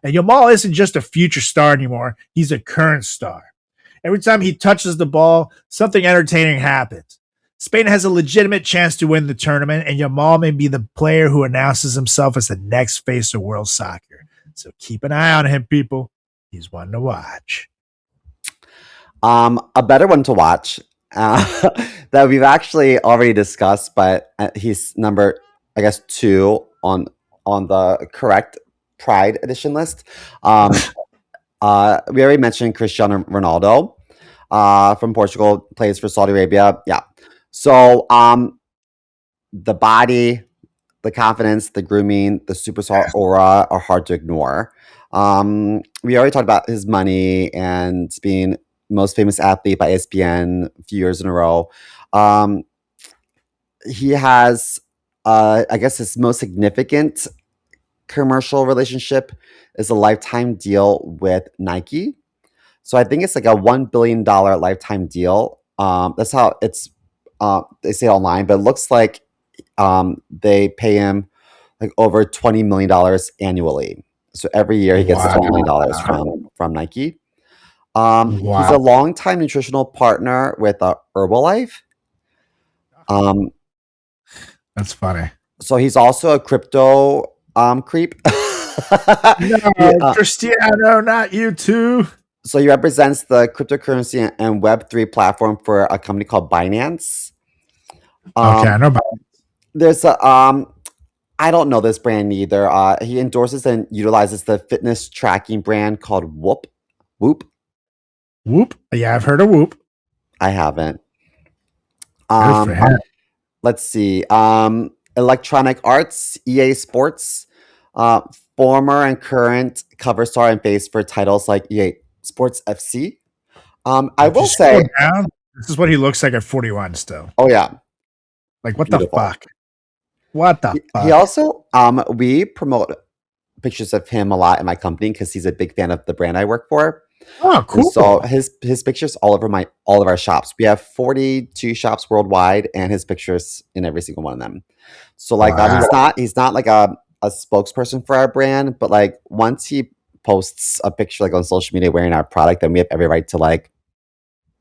And Yamal isn't just a future star anymore. He's a current star. Every time he touches the ball, something entertaining happens. Spain has a legitimate chance to win the tournament, and Yamal may be the player who announces himself as the next face of world soccer. So keep an eye on him, people. He's one to watch. A better one to watch that we've actually already discussed, but he's number, I guess, 2 on the correct Pride edition list. We already mentioned Cristiano Ronaldo from Portugal, plays for Saudi Arabia. Yeah. So the body, the confidence, the grooming, the superstar aura are hard to ignore. We already talked about his money and being most famous athlete by ESPN a few years in a row. He has, I guess, his most significant commercial relationship is a lifetime deal with Nike. So I think it's like a $1 billion lifetime deal. That's how it's they say online, but it looks like they pay him like over $20 million annually. So every year he gets $20 million from Nike. He's a longtime nutritional partner with Herbalife. That's funny. So he's also a crypto creep. No, Cristiano, not you too. So he represents the cryptocurrency and Web3 platform for a company called Binance. Okay, I know about it. There's a I don't know this brand either. He endorses and utilizes the fitness tracking brand called Whoop. Yeah, I've heard of Whoop. I haven't. Good for him. Let's see. Electronic Arts, EA Sports, former and current cover star and face for titles like EA Sports FC. I will say, this is what he looks like at 41 still. Oh yeah, like what the fuck? What the fuck? He also, we promote pictures of him a lot in my company because he's a big fan of the brand I work for. Oh, cool. And so his pictures all over all of our shops. We have 42 shops worldwide, and his pictures in every single one of them. So like, he's not like a spokesperson for our brand, but like once he posts a picture like on social media wearing our product, then we have every right to like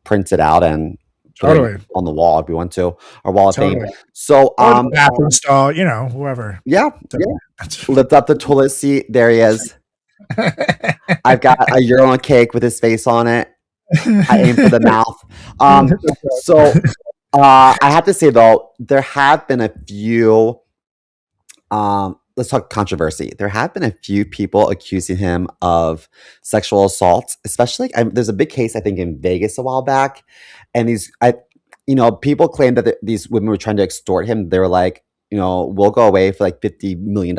print it out and put it on the wall if we want to, or wall of fame. So bathroom stall, whoever. Yeah. Lift up the toilet seat. There he is. I've got a urinal cake with his face on it. I aim for the mouth. So I have to say though, there have been a few. Let's talk controversy. There have been a few people accusing him of sexual assault, especially there's a big case I think in Vegas a while back, and people claim that these women were trying to extort him. They were like, we'll go away for like $50 million.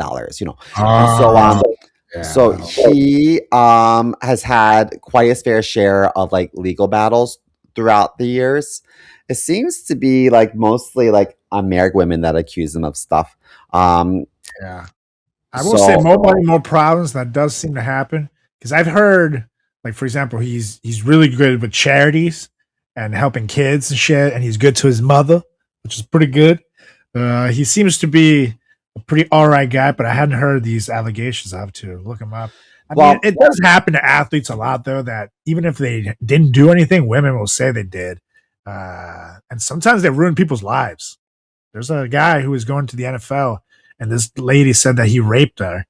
So he has had quite his fair share of like legal battles throughout the years. It seems to be like mostly like American women that accuse him of stuff. Yeah, I will say more money, more problems. That does seem to happen because I've heard, like for example, he's really good with charities and helping kids and shit, and he's good to his mother, which is pretty good. He seems to be a pretty alright guy, but I hadn't heard these allegations. I have to look him up. I mean, it does happen to athletes a lot, though, that even if they didn't do anything, women will say they did, and sometimes they ruin people's lives. There's a guy who was going to the NFL, and this lady said that he raped her,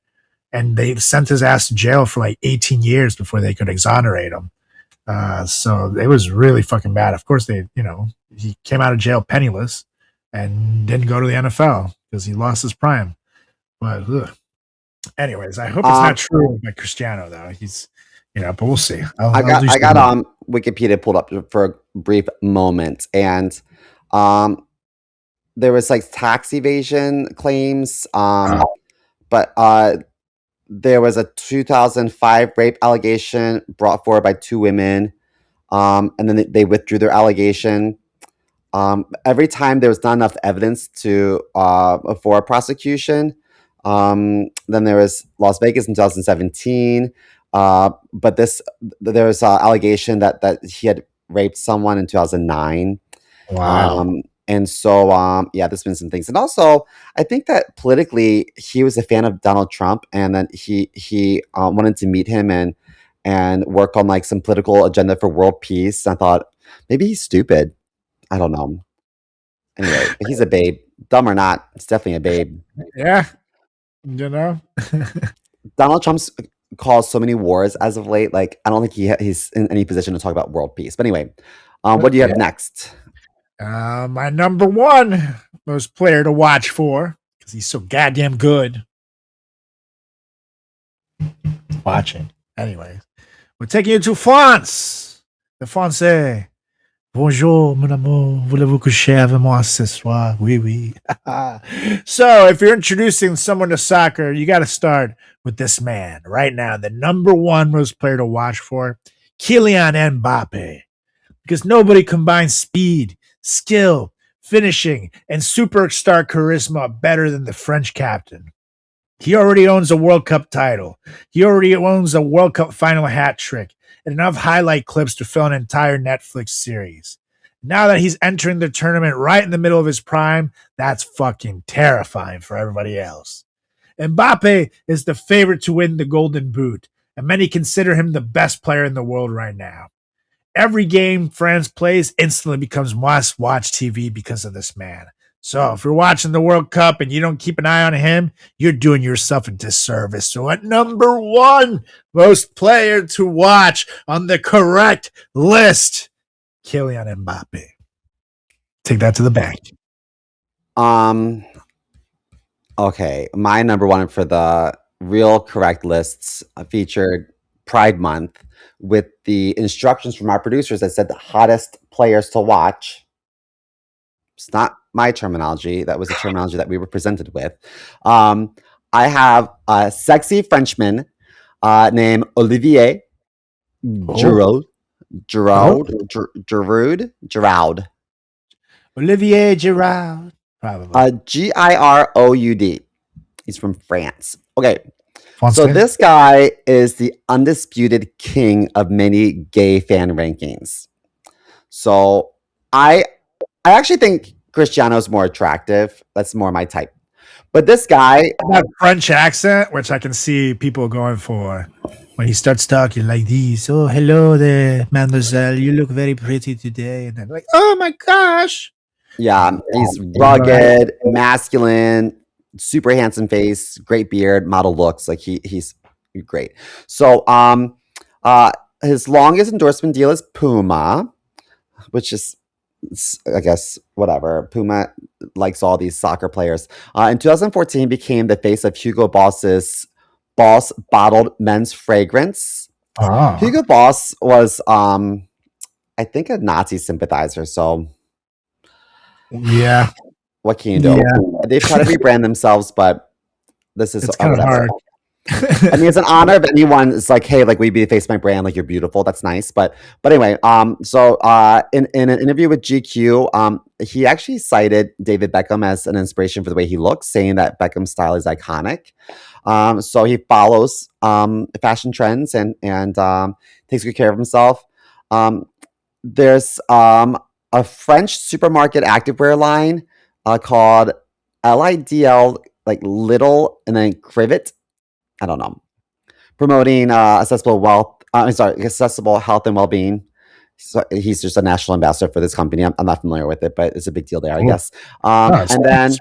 and they sent his ass to jail for like 18 years before they could exonerate him. So it was really fucking bad. Of course, he came out of jail penniless and didn't go to the NFL because he lost his prime. But anyways, I hope it's not true about Cristiano though. He's, but we'll see. I got Wikipedia pulled up for a brief moment, and there was like tax evasion claims, but there was a 2005 rape allegation brought forward by two women, and then they withdrew their allegation. Every time there was not enough evidence for a prosecution. Then there was Las Vegas in 2017, but there was an allegation that he had raped someone in 2009. Wow. And so, there's been some things. And also, I think that politically, he was a fan of Donald Trump, and then he wanted to meet him and work on like some political agenda for world peace. I thought maybe he's stupid. I don't know. Anyway, he's a babe. Dumb or not, it's definitely a babe. Yeah. Donald Trump's caused so many wars as of late. Like, I don't think he's in any position to talk about world peace. But anyway, what do you have next? My number one most player to watch for, because he's so goddamn good. Watching. Anyway, we're taking you to France. The Français. Bonjour, mon amour. Voulez-vous coucher avec moi ce soir? Oui, oui. So, if you're introducing someone to soccer, you got to start with this man right now. The number one most player to watch for, Kylian Mbappe. Because nobody combines speed, skill, finishing, and superstar charisma better than the French captain. He already owns a World Cup title. He already owns a World Cup final hat trick and enough highlight clips to fill an entire Netflix series. Now that he's entering the tournament right in the middle of his prime, that's fucking terrifying for everybody else. Mbappe is the favorite to win the Golden Boot, and many consider him the best player in the world right now. Every game France plays instantly becomes must-watch TV because of this man. So if you're watching the World Cup and you don't keep an eye on him, you're doing yourself a disservice. So at number one most player to watch on the correct list, Kylian Mbappe. Take that to the bank. Okay, my number one for the real correct lists featured Pride Month with the instructions from our producers that said the hottest players to watch. It's not my terminology. That was the terminology that we were presented with. I have a sexy Frenchman named Olivier Giroud. Olivier Giroud. Probably. Giroud. He's from France. Okay. So this guy is the undisputed king of many gay fan rankings. So I actually think Cristiano's more attractive. That's more my type. But this guy, that French accent, which I can see people going for when he starts talking like this. Oh, hello there, mademoiselle. You look very pretty today. And then like, oh my gosh. Yeah, he's rugged, masculine, super handsome face, great beard, model looks. Like he's great. So his longest endorsement deal is Puma, which is, I guess, whatever. Puma likes all these soccer players. In 2014, he became the face of Hugo Boss's Boss bottled men's fragrance. Hugo Boss was, I think, a Nazi sympathizer. So, yeah, what can you do? Yeah. They try to rebrand themselves, but this is kind of hard. I mean, it's an honor if anyone is like, hey, like, we be the face of my brand, like, you're beautiful. That's nice. But anyway, so in an interview with GQ, he actually cited David Beckham as an inspiration for the way he looks, saying that Beckham's style is iconic. So he follows fashion trends and takes good care of himself. There's a French supermarket activewear line called LIDL, like Little and then Crivet. I don't know. Promoting accessible health and well-being. So he's just a national ambassador for this company. I'm not familiar with it, but it's a big deal there, I guess. And then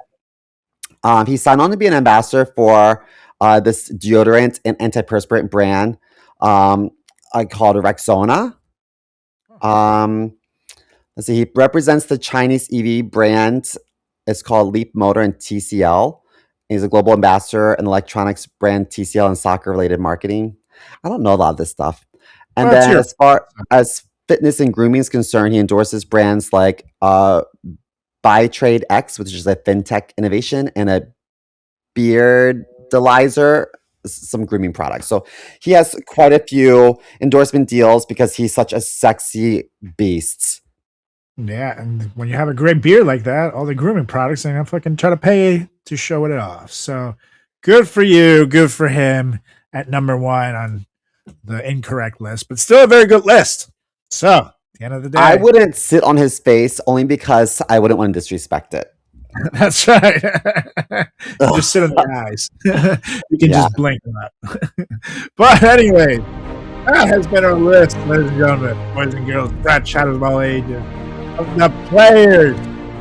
he signed on to be an ambassador for this deodorant and antiperspirant brand. I called Rexona. Let's see. He represents the Chinese EV brand. It's called Leap Motor and TCL. He's a global ambassador in electronics brand TCL and soccer-related marketing. I don't know a lot of this stuff. And then as far as fitness and grooming is concerned, he endorses brands like BuyTrade X, which is a fintech innovation, and a Beardalizer, some grooming products. So he has quite a few endorsement deals because he's such a sexy beast. Yeah, and when you have a great beard like that, all the grooming products, they're gonna fucking try to pay to show it off. So good for you, good for him at number 1 on the incorrect list, but still a very good list. So at the end of the day, I wouldn't sit on his face only because I wouldn't want to disrespect it. That's right. Just sit on the eyes. You can just blink that. But anyway, that has been our list, ladies and gentlemen, boys and girls, frat chatters of all ages, of the players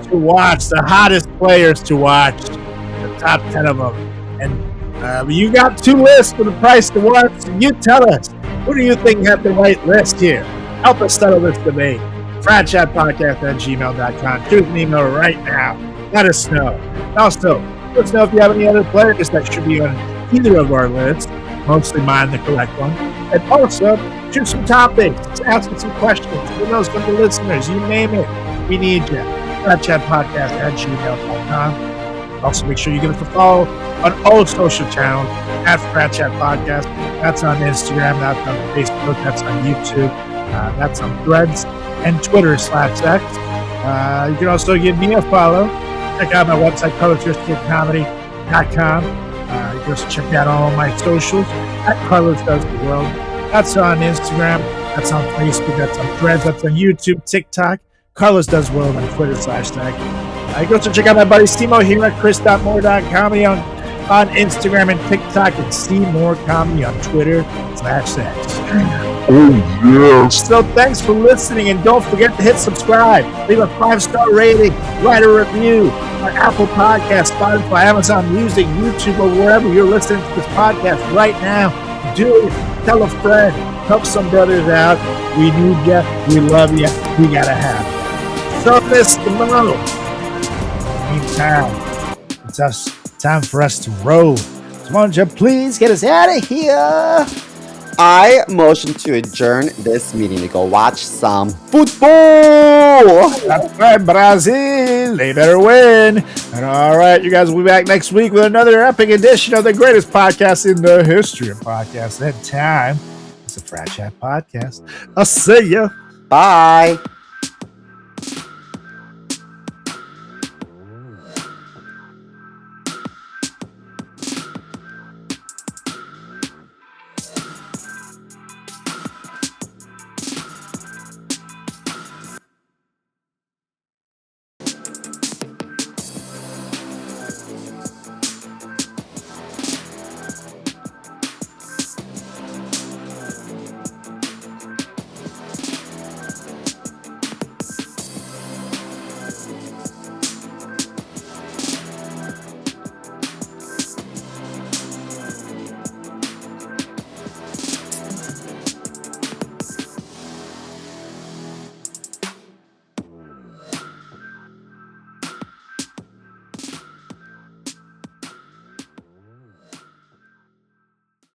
to watch, the hottest players to watch, the top 10 of them. And you got 2 lists for the price of 1. So you tell us, who do you think have the right list here? Help us settle this debate. FratChatPodcast@gmail.com. Shoot an email right now. Let us know. Also, let us know if you have any other players that should be on either of our lists, mostly mine, the correct one. And also, choose some topics. Ask us some questions. Who knows from the listeners? You name it. We need you. FratChatPodcast@gmail.com. Also, make sure you give us a follow on all social channels at FratChat Podcast. That's on Instagram. That's on Facebook. That's on YouTube. That's on Threads and Twitter/X. You can also give me a follow. Check out my website, CarlosRiskKidComedy.com. You can also check out all my socials at Carlos Does the World. That's on Instagram. That's on Facebook. That's on Threads. That's on YouTube, TikTok. Carlos Does World on Twitter/X. You can also check out my buddy Stimo here at Chris.Moore.comedy on Instagram and TikTok, and Stimo Comedy on Twitter/X. Oh, yes. So thanks for listening, and don't forget to hit subscribe, leave a 5-star rating, write a review on Apple Podcasts, Spotify, Amazon Music, YouTube, or wherever you're listening to this podcast right now. Do it. Tell a friend. Help some brothers out. We need you. We love you. We gotta have you. So, Mr. Mo, meantime, it's time for us to roll. So why don't you please get us out of here? I motion to adjourn this meeting to go watch some football. That's right, Brazil. They better win. And all right, you guys will be back next week with another epic edition of the greatest podcast in the history of podcasts. That time, it's the Frat Chat Podcast. I'll see ya. Bye.